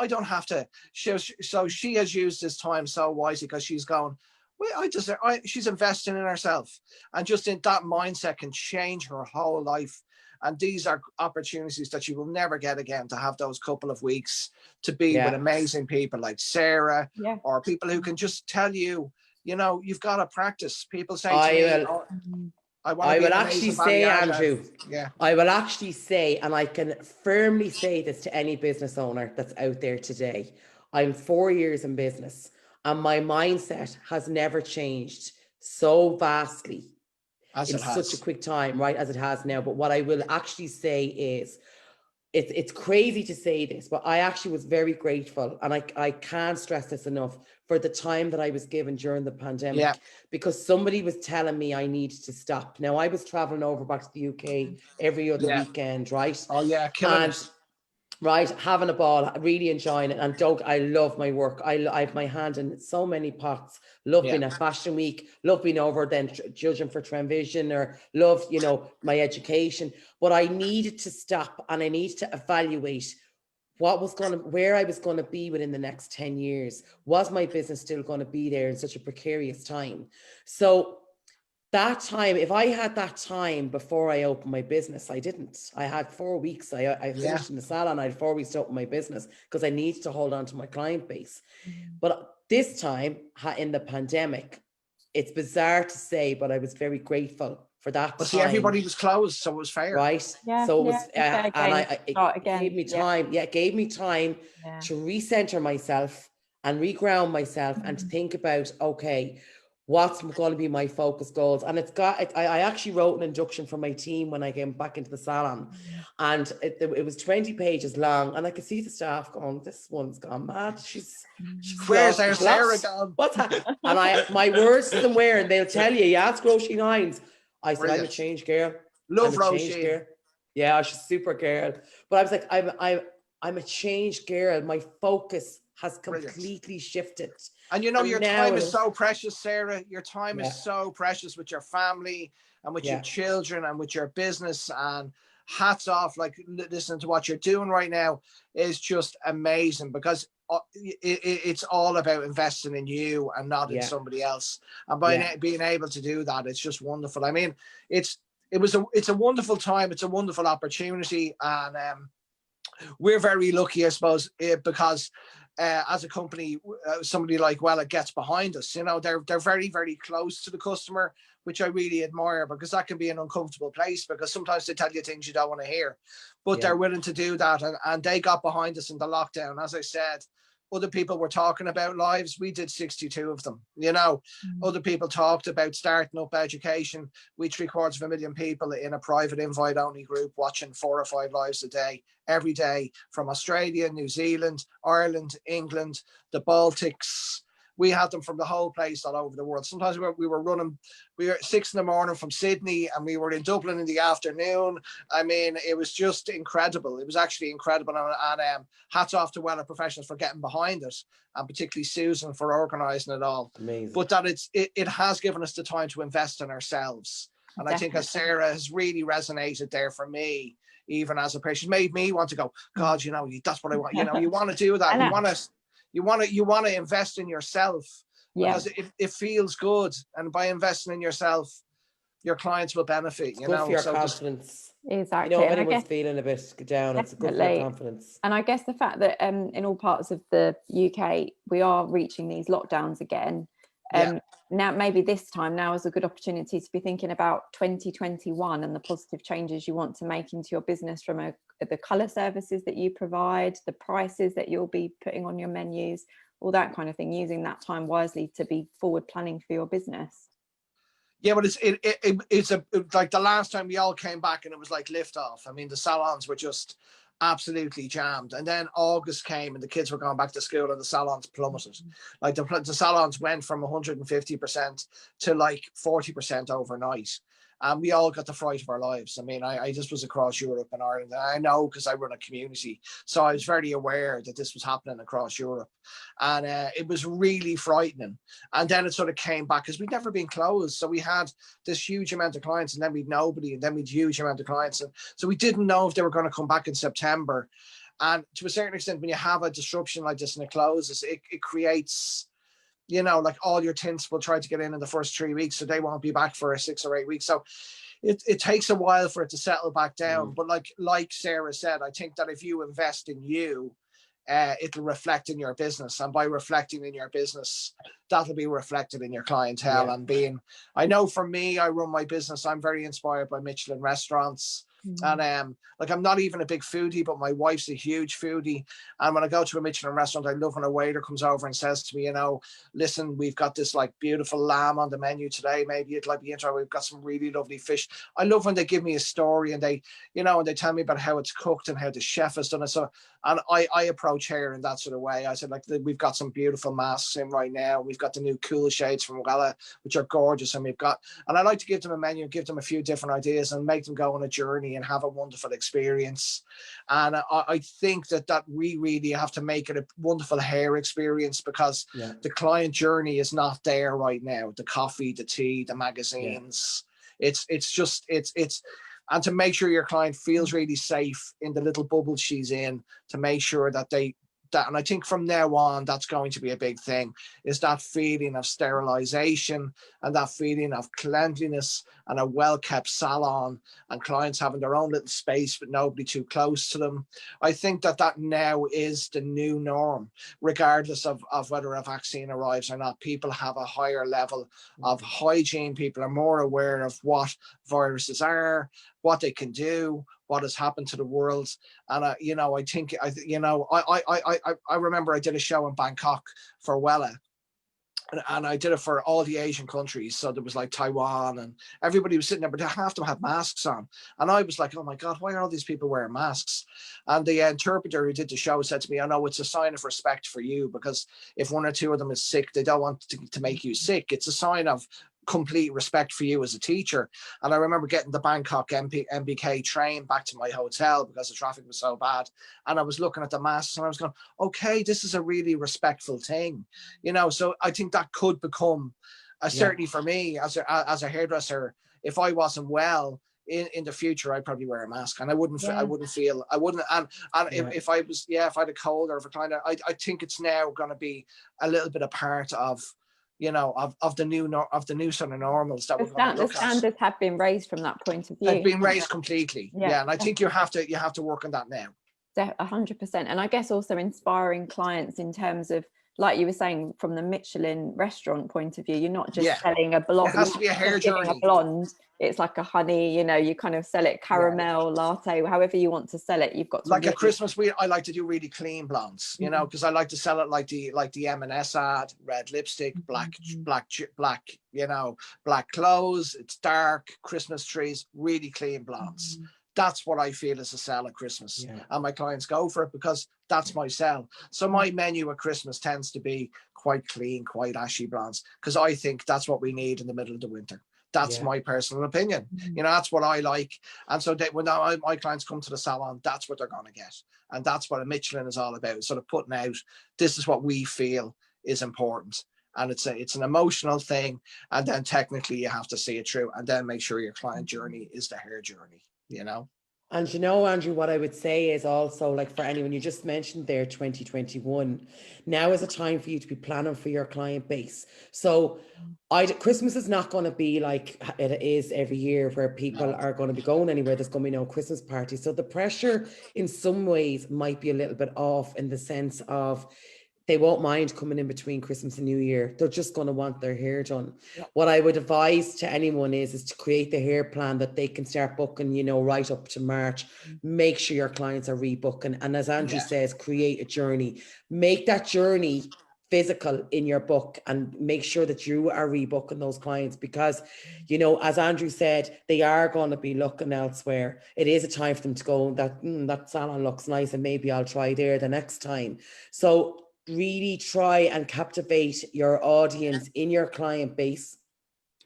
don't have to. So she has used this time so wisely, because she's going, she's investing in herself, and just in that mindset can change her whole life. And these are opportunities that you will never get again, to have those couple of weeks to be with amazing people like Sarah, or people who can just tell you, you know, you've got to practice. People say to me, I want to I be will an actually amazing say, backyard. Andrew, Yeah. I will actually say, and I can firmly say this to any business owner that's out there today, I'm 4 years in business and my mindset has never changed so vastly As in it such a has. quick time, right, as it has now. But what I will actually say is, it's crazy to say this, but I actually was very grateful, and I can't stress this enough, for the time that I was given during the pandemic, Yeah. because somebody was telling me I needed to stop. Now, I was traveling over back to the UK every other Yeah. weekend, right? Oh yeah, killing And it. right, having a ball, really enjoying it. And Doug, I love my work. I have my hand in so many pots. Love Yeah. being at Fashion Week, love being over then judging for Tranvision, or love, you know, my education. But I needed to stop and I needed to evaluate where I was going to be within the next 10 years. Was my business still going to be there in such a precarious time? So that time, if I had that time before I opened my business, I didn't. I had 4 weeks. I Yeah. finished in the salon. I had 4 weeks to open my business because I needed to hold on to my client base. Mm. But this time in the pandemic, it's bizarre to say, but I was very grateful for that But see, time, everybody was closed, so it was fair. right? Yeah, So it yeah, was, it's a fair and game to start it gave again. me Yeah, time. Yeah, it gave me time yeah. to recenter myself and reground myself and to think about, okay, what's going to be my focus goals? And I actually wrote an induction for my team when I came back into the salon, and it was 20 pages long, and I could see the staff going, this one's gone mad. She's Where's lost our the Sarah plot. gone? What's happening? And my words to them were, and they'll tell you ask Roisin Hines. I said, I'm a Brilliant. change girl. Love I'm a change Roisin. girl. Yeah, she's a super girl. But I was like, I'm a changed girl. My focus has Brilliant. completely shifted. And you know, And your now time is so precious, Sarah. Your time Yeah. is so precious with your family and with your Yeah. children and with your business. And hats off, like listening to what you're doing right now is just amazing, because it's all about investing in you and not in Yeah. somebody else. And by Yeah. being able to do that, it's just wonderful. I mean, it's a wonderful time. It's a wonderful opportunity, and we're very lucky, I suppose, because as a company, somebody like Wella gets behind us. You know, they're very, very close to the customer, which I really admire, because that can be an uncomfortable place, because sometimes they tell you things you don't want to hear, but Yeah. they're willing to do that. And they got behind us in the lockdown. As I said, other people were talking about lives. We did 62 of them. You know, other people talked about starting up education. We 750,000 people in a private invite only group watching 4 or 5 lives a day, every day, from Australia, New Zealand, Ireland, England, the Baltics. We had them from the whole place all over the world. Sometimes we were running, we were at 6 a.m. from Sydney, and we were in Dublin in the afternoon. I mean, it was just incredible. It was actually incredible. And hats off to Wella Professionals for getting behind it, and particularly Susan for organising it all. Amazing. But that it has given us the time to invest in ourselves. And Definitely. I think, as Sarah has really resonated there for me, even as a patient, made me want to go, God, you know, that's what I want. You know, you want to do that. You want to invest in yourself, because it feels good. And by investing in yourself, your clients will benefit, you Good know. for your So confidence. Exactly. You know, if And I anyone's guess feeling a bit down, it's good for your confidence. And I guess the fact that in all parts of the UK, we are reaching these lockdowns again. Now, maybe this time now is a good opportunity to be thinking about 2021 and the positive changes you want to make into your business, from the colour services that you provide, the prices that you'll be putting on your menus, all that kind of thing, using that time wisely to be forward planning for your business. Yeah, but it's like the last time we all came back and it was like liftoff. I mean, the salons were just absolutely jammed, and then August came and the kids were going back to school and the salons plummeted. Like the salons went from 150% to like 40% overnight, and we all got the fright of our lives. I mean, I just was across Europe and Ireland, and I know because I run a community, so I was very aware that this was happening across Europe, and it was really frightening. And then it sort of came back, because we'd never been closed, so we had this huge amount of clients, and then we'd nobody, and then we'd huge amount of clients, and so we didn't know if they were going to come back in September. And to a certain extent, when you have a disruption like this and it closes, it creates, you know, like all your tints will try to get in the first 3 weeks, so they won't be back for 6 or 8 weeks. So it takes a while for it to settle back down. But like Sarah said, I think that if you invest in you, it'll reflect in your business, and by reflecting in your business, that'll be reflected in your clientele. Yeah. And being, I know for me, I run my business, I'm very inspired by Michelin restaurants. And like, I'm not even a big foodie, but my wife's a huge foodie. And when I go to a Michelin restaurant, I love when a waiter comes over and says to me, you know, listen, we've got this like beautiful lamb on the menu today. Maybe you'd like to be interested. We've got some really lovely fish. I love when they give me a story and they, you know, and they tell me about how it's cooked and how the chef has done it. So, and I approach her in that sort of way. I said, like, we've got some beautiful masks in right now. We've got the new cool shades from Wella, which are gorgeous. And I like to give them a menu, give them a few different ideas and make them go on a journey and have a wonderful experience. And I think that we really have to make it a wonderful hair experience, because the client journey is not there right now. The coffee, the tea, the magazines, it's and to make sure your client feels really safe in the little bubble she's in, to make sure that and I think from now on, that's going to be a big thing, is that feeling of sterilization and that feeling of cleanliness and a well-kept salon and clients having their own little space but nobody too close to them. I think that now is the new norm, regardless of whether a vaccine arrives or not. People have a higher level of hygiene. People are more aware of what viruses are, what they can do, what has happened to the world. And I remember I did a show in Bangkok for Wella, and I did it for all the Asian countries. So there was like Taiwan, and everybody was sitting there, but half of them had masks on. And I was like, oh my God, why are all these people wearing masks? And the interpreter who did the show said to me, I know it's a sign of respect for you, because if one or two of them is sick, they don't want to make you sick. It's a sign of complete respect for you as a teacher. And I remember getting the Bangkok MBK train back to my hotel because the traffic was so bad, and I was looking at the masks and I was going, okay, this is a really respectful thing, you know. So I think that could become certainly for me as a hairdresser, if I wasn't well in the future, I'd probably wear a mask, and I wouldn't and if I was if I had a cold or if a client, I think it's now going to be a little bit a part of, you know, of the new sort of normals that we're going to look at. The standards have been raised from that point of view. They've been raised completely. And I think you have to work on that now. 100%. And I guess also inspiring clients in terms of, like you were saying, from the Michelin restaurant point of view, you're not just selling a blonde. It has to be a hair journey. A blonde, it's like a honey, you know, you kind of sell it caramel, latte, however you want to sell it. You've got to like a Christmas I like to do really clean blondes, you know, because I like to sell it like the M&S ad, red lipstick, black, you know, black clothes. It's dark, Christmas trees, really clean blondes. That's what I feel is a sell at Christmas. And my clients go for it because that's my sell. So my menu at Christmas tends to be quite clean, quite ashy blondes, because I think that's what we need in the middle of the winter. That's my personal opinion. You know, that's what I like. And so when my clients come to the salon, that's what they're going to get. And that's what a Michelin is all about. Sort of putting out, this is what we feel is important. And it's an emotional thing. And then technically you have to see it through, and then make sure your client journey is the hair journey, you know. And you know, Andrew, what I would say is also, like, for anyone, you just mentioned there 2021, now is a time for you to be planning for your client base. So Christmas is not going to be like it is every year, where people are going to be going anywhere. There's going to be no Christmas party. So the pressure in some ways might be a little bit off, in the sense of they won't mind coming in between Christmas and New Year. They're just going to want their hair done. What I would advise to anyone is to create the hair plan that they can start booking, you know, right up to March. Make sure your clients are rebooking. And as Andrew says, create a journey. Make that journey physical in your book, and make sure that you are rebooking those clients, because, you know, as Andrew said, they are going to be looking elsewhere. It is a time for them to go, that salon looks nice and maybe I'll try there the next time. So really try and captivate your audience in your client base,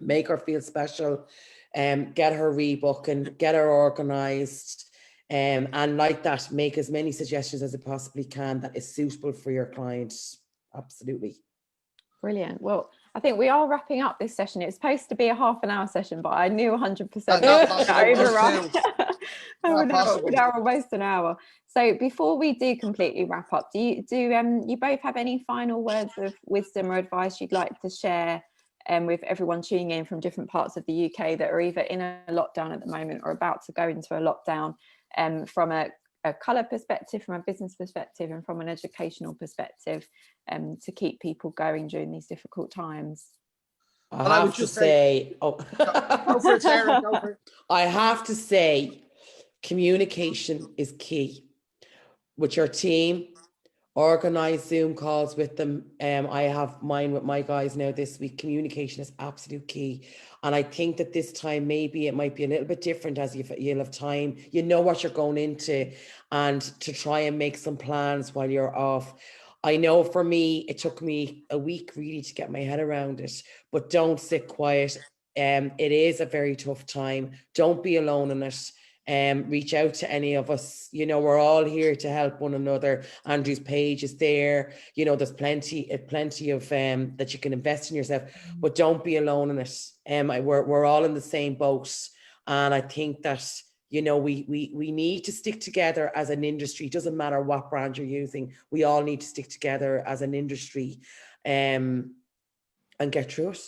make her feel special, get her rebooking, get her organized, and like that, make as many suggestions as it possibly can that is suitable for your clients. Absolutely. Brilliant. Well, I think we are wrapping up this session. It's supposed to be a half an hour session, but I knew 100% overrun. We're almost an hour. So before we do completely wrap up, do you both have any final words of wisdom or advice you'd like to share with everyone tuning in from different parts of the UK that are either in a lockdown at the moment or about to go into a lockdown, from a a colour perspective, from a business perspective, and from an educational perspective, to keep people going during these difficult times? Well, I would just say, go for it, Sarah, go for it. I have to say, communication is key with your team. Organize Zoom calls with them. I have mine with my guys now this week. Communication is absolute key. And I think that this time, maybe it might be a little bit different, as you'll have time, you know what you're going into, and to try and make some plans while you're off. I know for me, it took me a week really to get my head around it, but don't sit quiet. It is a very tough time. Don't be alone in it. Reach out to any of us. You know, we're all here to help one another. Andrew's page is there. You know, there's plenty of that you can invest in yourself, but don't be alone in it. We're all in the same boat, and I think that, you know, we need to stick together as an industry. It doesn't matter what brand you're using. We all need to stick together as an industry, and get through it.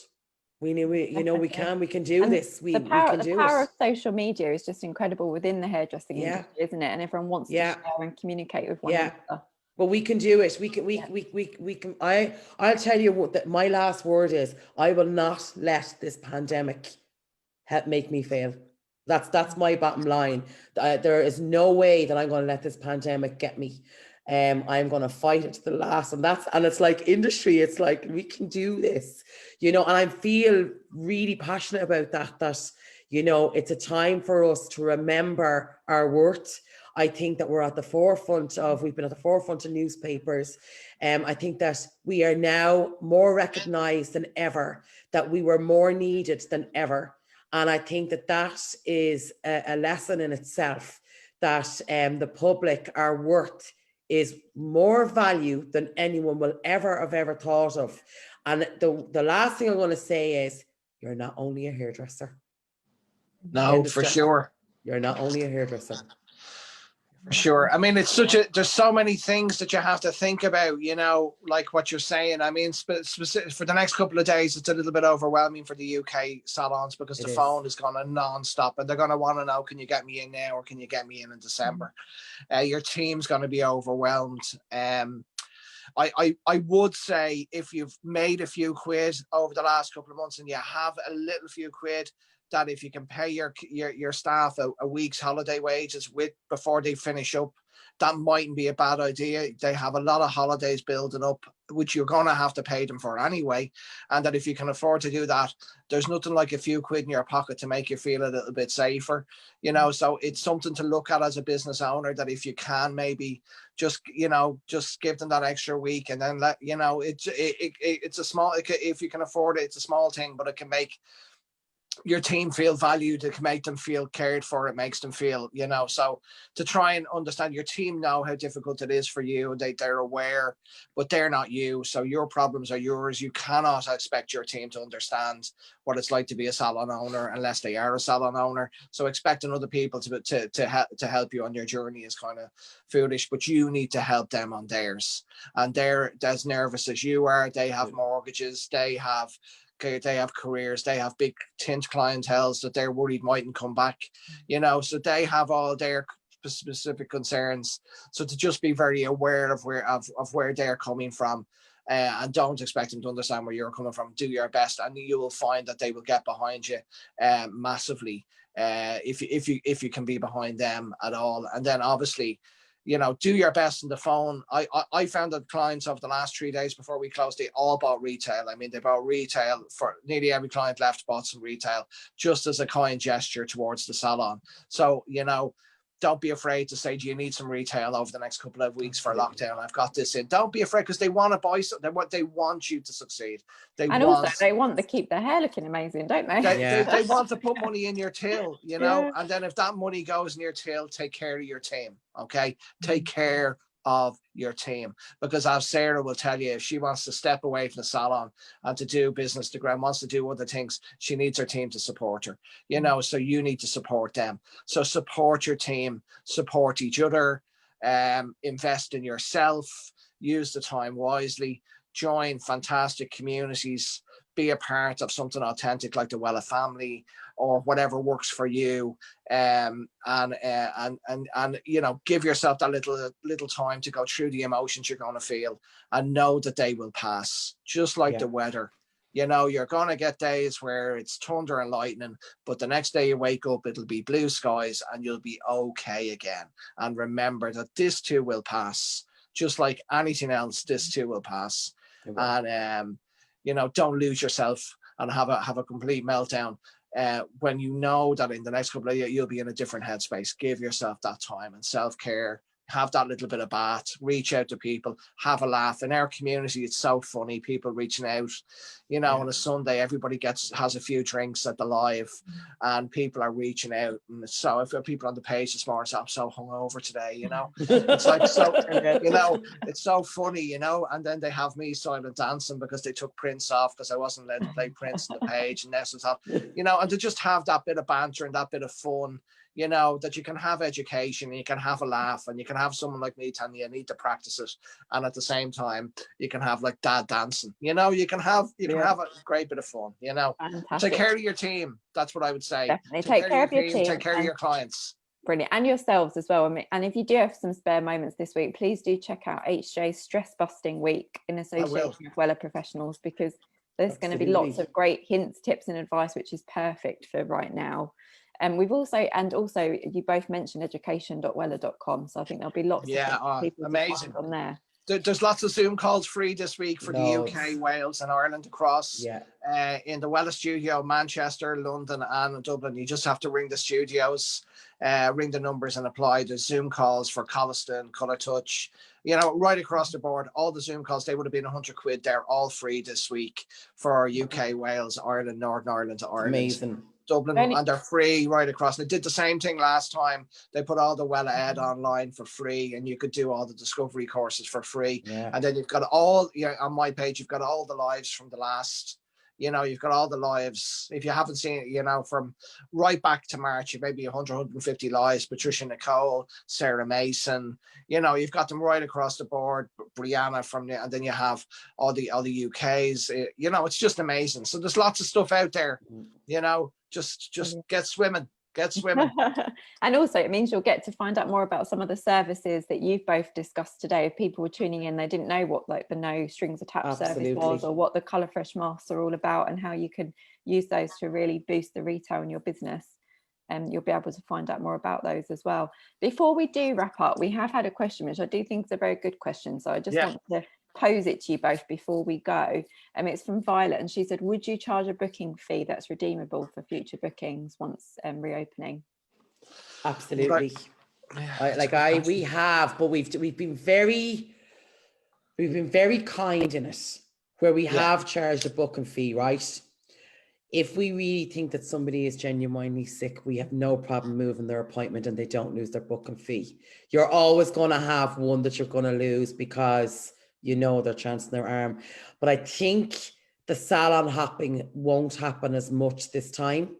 We can do this. The power of social media is just incredible within the hairdressing industry, isn't it? And everyone wants to share and communicate with one another. But we can do it. We can. I'll tell you what. That my last word is: I will not let this pandemic make me fail. That's my bottom line. There is no way that I'm going to let this pandemic get me. I'm going to fight it to the last, and it's like industry. It's like, we can do this, you know, and I feel really passionate about that, you know, it's a time for us to remember our worth. I think that we've been at the forefront of newspapers. I think that we are now more recognized than ever, that we were more needed than ever. And I think that is a lesson in itself, that the public, our worth is more value than anyone will ever thought of. And the last thing I'm going to say is, you're not only a hairdresser. No, for sure. You're not only a hairdresser. For sure. I mean, there's so many things that you have to think about, you know, like what you're saying. I mean, specific for the next couple of days, it's a little bit overwhelming for the UK salons, because the phone is going to non-stop, and they're going to want to know, can you get me in now, or can you get me in December? Your team's going to be overwhelmed. I would say, if you've made a few quid over the last couple of months and you have a little few quid, that if you can pay your staff a week's holiday wages before they finish up, that mightn't be a bad idea. They have a lot of holidays building up, which you're going to have to pay them for anyway. And that if you can afford to do that, there's nothing like a few quid in your pocket to make you feel a little bit safer, you know. So it's something to look at as a business owner, that if you can maybe just give them that extra week, and then it's a small, if you can afford it, it's a small thing, but it can make your team feel valued. It can make them feel cared for. It makes them feel, you know, so to try and understand, your team know how difficult it is for you. They're aware, but they're not you. So your problems are yours. You cannot expect your team to understand what it's like to be a salon owner unless they are a salon owner. So expecting other people to help you on your journey is kind of foolish, but you need to help them on theirs. And they're as nervous as you are. They have mortgages. They have careers, they have big tint clienteles that they're worried mightn't come back, you know, so they have all their specific concerns. So to just be very aware of where they're coming from, and don't expect them to understand where you're coming from. Do your best, and you will find that they will get behind you massively, if you can be behind them at all. And then obviously, you know, do your best on the phone. I found that clients over the last 3 days before we closed, they all bought retail. I mean, they bought retail. For nearly every client left bought some retail, just as a kind gesture towards the salon. So, you know, don't be afraid to say, do you need some retail over the next couple of weeks for lockdown? I've got this in. Don't be afraid, because they want to buy something. They want you to succeed. They want to keep their hair looking amazing, don't they? They want to put money in your till, you know, and then if that money goes in your till, take care of your team. Okay. Take care of your team, because as Sarah will tell you, if she wants to step away from the salon and to do business to ground, wants to do other things, she needs her team to support her, you know, so you need to support them. So support your team, support each other, invest in yourself, use the time wisely, join fantastic communities, be a part of something authentic like the Wella family or whatever works for you, and you know, give yourself that little time to go through the emotions you're going to feel, and know that they will pass, just like the weather. You know, you're going to get days where it's thunder and lightning, but the next day you wake up, it'll be blue skies and you'll be okay again. And remember that this too will pass, just like anything else. This too will pass. And you know, don't lose yourself and have a complete meltdown. When you know that in the next couple of years you'll be in a different headspace. Give yourself that time and self-care. Have that little bit of bath, reach out to people, have a laugh. In our community, it's so funny, people reaching out, you know, on a Sunday, everybody has a few drinks at the live and people are reaching out. And so if people on the page this morning say, I'm so hungover today, you know, it's like, so, you know, it's so funny, you know, and then they have me silent dancing because they took Prince off because I wasn't allowed to play Prince on the page. And this was all, you know, and to just have that bit of banter and that bit of fun, you know, that you can have education and you can have a laugh and you can have someone like me telling you need to practice it. And at the same time, you can have like dad dancing, you know, you can have a great bit of fun, you know. Fantastic. Take care of your team. That's what I would say. Definitely. Take care of your team. Take care of your clients. Brilliant. And yourselves as well. I mean, and if you do have some spare moments this week, please do check out HJ's Stress Busting Week in association with Wella Professionals, because there's going to be lots of great hints, tips and advice, which is perfect for right now. And we've also you both mentioned education.wella.com. So I think there'll be lots of people amazing on there. There's lots of Zoom calls free this week for the UK, Wales and Ireland across. In the Wella studio, Manchester, London and Dublin. You just have to ring the studios, ring the numbers and apply. There's Zoom calls for Colliston, Colour Touch, you know, right across the board. All the Zoom calls, they would have been £100. They're all free this week for UK, Wales, Ireland, Northern Ireland to Ireland. Amazing. Dublin, and they're free right across. They did the same thing last time. They put all the Wella Ed online for free, and you could do all the discovery courses for free. And then you've got all, on my page, you've got all the lives from the last, you know, you've got all the lives. If you haven't seen it, you know, from right back to March, you maybe 100, 150 lives. Patricia Nicole, Sarah Mason, you know, you've got them right across the board. Brianna and then you have all the UKs. You know, it's just amazing. So there's lots of stuff out there, you know. Just get swimming. And also it means you'll get to find out more about some of the services that you've both discussed today. If people were tuning in, they didn't know what like the no strings attached service was, or what the Colour Fresh masks are all about, and how you can use those to really boost the retail in your business. And you'll be able to find out more about those as well. Before we do wrap up, we have had a question which I do think is a very good question, so I just want to pose it to you both before we go. It's from Violet, and she said, would you charge a booking fee that's redeemable for future bookings once reopening? Absolutely. We have, but we've been very kind in it, where we have charged a booking fee, right? If we really think that somebody is genuinely sick, we have no problem moving their appointment and they don't lose their booking fee. You're always going to have one that you're going to lose because you know they're chancing their arm. But I think the salon hopping won't happen as much this time,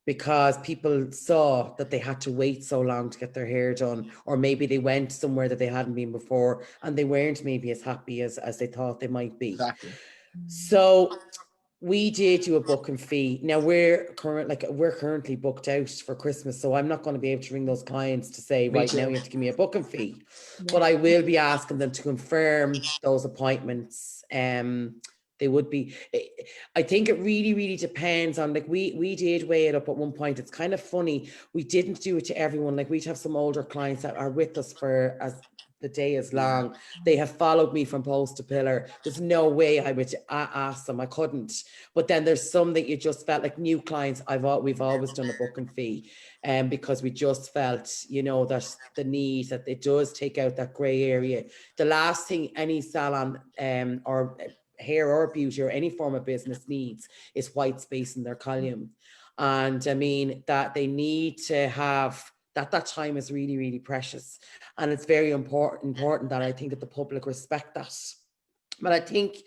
because people saw that they had to wait so long to get their hair done, or maybe they went somewhere that they hadn't been before and they weren't maybe as happy as they thought they might be. Exactly. So we did do a booking fee. Now we're currently booked out for Christmas, so I'm not going to be able to ring those clients to say, right now you have to give me a booking fee. But I will be asking them to confirm those appointments. They would be, I think it really, really depends on, like, we did weigh it up at one point. It's kind of funny. We didn't do it to everyone. Like, we'd have some older clients that are with us for as the day is long. They have followed me from post to pillar. There's no way I would ask them. I couldn't. But then there's some that you just felt like new clients. We've always done a booking fee, because we just felt, you know, that the need that it does take out that grey area. The last thing any salon or hair or beauty or any form of business needs is white space in their column. And I mean that they need to have that time is really, really precious. And it's very important that I think that the public respect that. But I think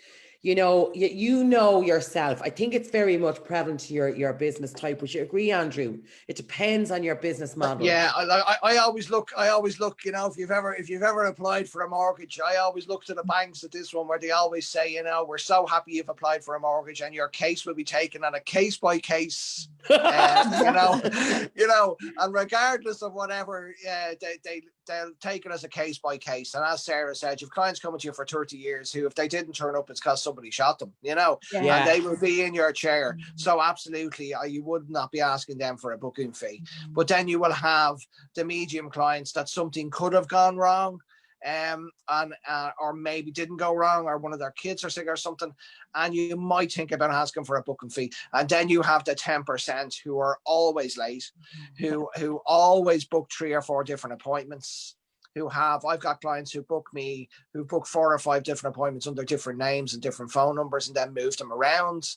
you know, you know yourself. I think it's very much prevalent to your business type. Would you agree, Andrew? It depends on your business model. Yeah, I always look, you know, if you've ever applied for a mortgage, I always look to the banks at this one where they always say, you know, we're so happy you've applied for a mortgage and your case will be taken on a case by case, you know, and regardless of whatever, they'll take it as a case by case. And as Sarah said, you've clients coming to you for 30 years who, if they didn't turn up, it's because somebody shot them, you know, and they will be in your chair. So absolutely, you would not be asking them for a booking fee. But then you will have the medium clients that something could have gone wrong, or maybe didn't go wrong, or one of their kids are sick or something, and you might think about asking for a booking fee. And then you have the 10% who are always late, who always book 3 or 4 different appointments. I've got clients who book 4 or 5 different appointments under different names and different phone numbers, and then move them around,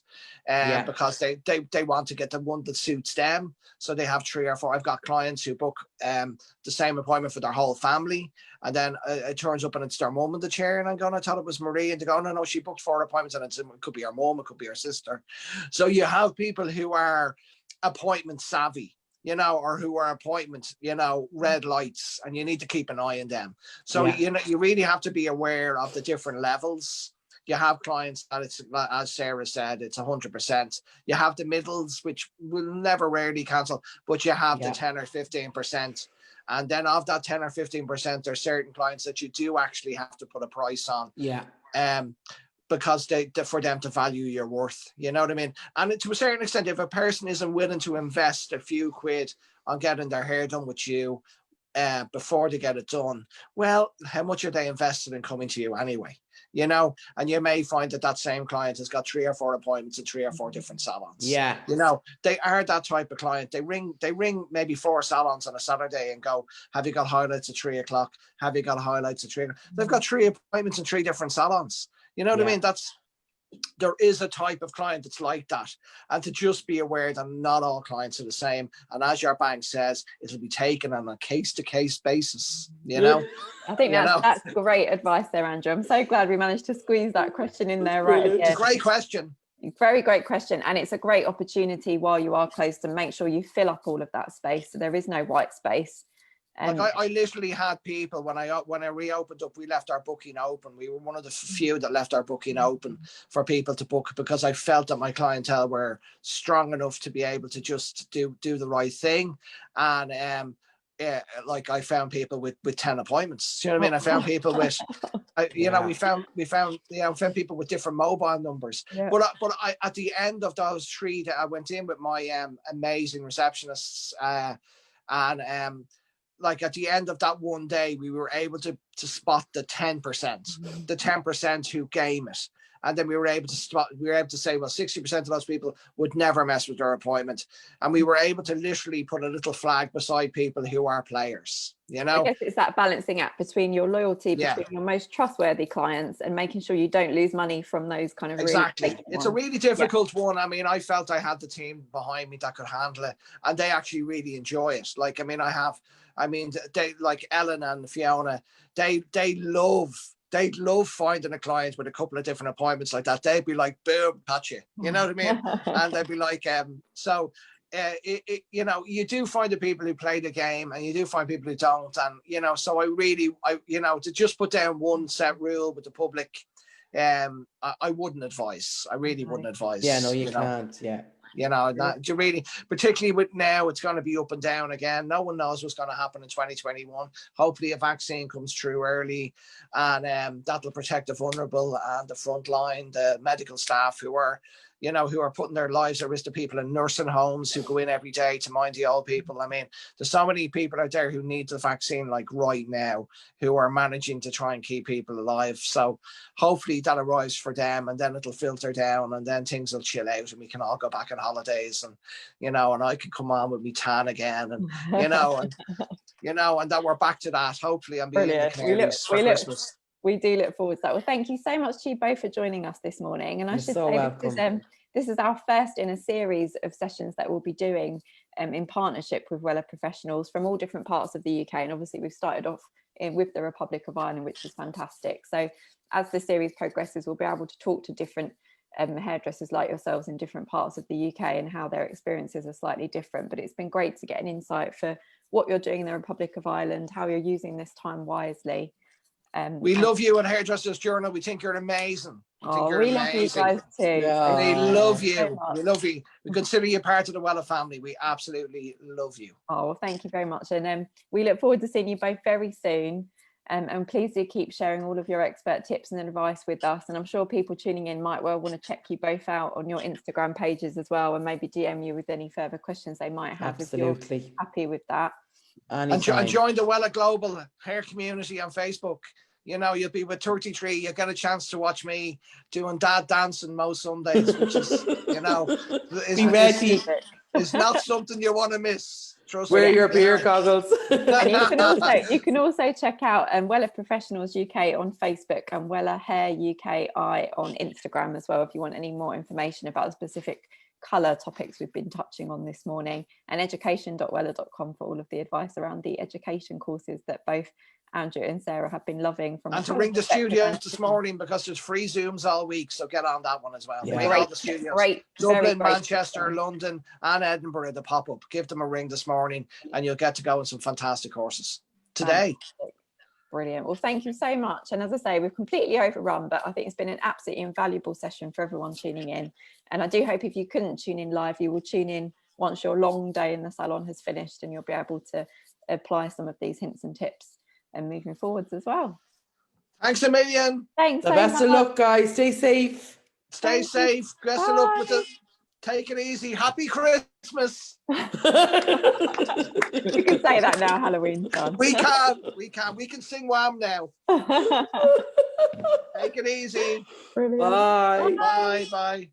because they want to get the one that suits them. So they have 3 or 4. I've got clients who book the same appointment for their whole family, and then it turns up and it's their mum in the chair, and I'm going, I thought it was Marie, and they go, no, she booked 4 appointments, and it could be her mum, it could be her sister. So you have people who are appointment savvy, you know, or who are appointments, you know, red lights, and you need to keep an eye on them. So, you know, you really have to be aware of the different levels. You have clients that it's, as Sarah said, it's 100%. You have the middles, which will never rarely cancel, but you have the 10 or 15%. And then of that 10 or 15%, there's certain clients that you do actually have to put a price on. Because for them to value your worth, you know what I mean? And to a certain extent, if a person isn't willing to invest a few quid on getting their hair done with you before they get it done, well, how much are they invested in coming to you anyway? You know, and you may find that same client has got 3 or 4 appointments at 3 or 4 different salons. You know, they are that type of client. They ring maybe 4 salons on a Saturday and go, have you got highlights at 3 o'clock? Have you got highlights at 3 o'clock? They've got 3 appointments in 3 different salons. You know what I mean? There is a type of client that's like that, and to just be aware that not all clients are the same. And as your bank says, it'll be taken on a case-to-case basis. You know, I think that's great advice there, Andrew. I'm so glad we managed to squeeze that question in there right at the end. It's a great question. Very great question, and it's a great opportunity while you are closed to make sure you fill up all of that space, so there is no white space. Like I literally had people when I reopened up, we left our booking open. We were one of the few that left our booking open for people to book, because I felt that my clientele were strong enough to be able to just do the right thing. And like I found people with 10 appointments. You know what I mean? I found people with, you know, we found people with different mobile numbers. But I at the end of those 3 that I went in with my amazing receptionists, and like at the end of that one day, we were able to spot the 10% who game it. And then we were able to say, well, 60% of those people would never mess with their appointment. And we were able to literally put a little flag beside people who are players, you know? I guess it's that balancing act between your loyalty, between your most trustworthy clients, and making sure you don't lose money from those kind of Exactly. It's a really difficult one. I mean, I felt I had the team behind me that could handle it, and they actually really enjoy it. Like, I mean, they, like Ellen and Fiona, they love finding a client with a couple of different appointments like that. They'd be like, boom, gotcha. You know what I mean? And they'd be like, you know, you do find the people who play the game, and you do find people who don't. And, you know, so I you know, to just put down one set rule with the public, I wouldn't advise. I really wouldn't advise. Yeah, no, you can't. You know, that you really, particularly with now, it's going to be up and down again. No one knows what's going to happen in 2021. Hopefully a vaccine comes through early, and that'll protect the vulnerable and the front line, the medical staff who are putting their lives at risk, to people in nursing homes who go in every day to mind the old people. I mean, there's so many people out there who need the vaccine, like right now, who are managing to try and keep people alive. So hopefully that arrives for them, and then it'll filter down, and then things will chill out, and we can all go back on holidays, and, you know, and I can come on with me tan again, and, you know, and that we're back to that. Hopefully, I'm being in the Canaries for Christmas. We do look forward to that. Well, thank you so much to you both for joining us this morning. And I should say this is our first in a series of sessions that we'll be doing in partnership with Wella Professionals from all different parts of the UK. And obviously we've started off with the Republic of Ireland, which is fantastic. So as the series progresses, we'll be able to talk to different hairdressers like yourselves in different parts of the UK and how their experiences are slightly different. But it's been great to get an insight for what you're doing in the Republic of Ireland, how you're using this time wisely. We love you at Hairdressers Journal. We think you're amazing. We love you guys too. Yeah. We love you. So We love you. We consider you part of the Wella family. We absolutely love you. Oh, well, thank you very much. And we look forward to seeing you both very soon. And please do keep sharing all of your expert tips and advice with us. And I'm sure people tuning in might well want to check you both out on your Instagram pages as well, and maybe DM you with any further questions they might have. Absolutely. If you're happy with that. And join the Wella Global hair community on Facebook. You know, you'll be with 33. You'll get a chance to watch me doing dad dancing most Sundays, which is, you know, be ready. It's not something you want to miss. Trust Wear me. your beer goggles. And you can also check out Wella Professionals UK on Facebook and Wella Hair UKI on Instagram as well, if you want any more information about the specific colour topics we've been touching on this morning, and education.wella.com for all of the advice around the education courses that both Andrew and Sarah have been loving. And to ring the studios this morning, because there's free Zooms all week, so get on that one as well. Ring all the studios. Dublin, Manchester, London and Edinburgh, the pop-up. Give them a ring this morning and you'll get to go on some fantastic courses today. Fantastic. Brilliant. Well, thank you so much. And as I say, we've completely overrun, but I think it's been an absolutely invaluable session for everyone tuning in. And I do hope if you couldn't tune in live, you will tune in once your long day in the salon has finished, and you'll be able to apply some of these hints and tips and moving forwards as well. Thanks a million. Thanks. The best of luck, guys. Stay safe. Stay safe. Best of luck with it. Take it easy. Happy Christmas. You can say that now, Halloween time. We can sing Wham now. Take it easy. Brilliant. Bye. Bye. Bye.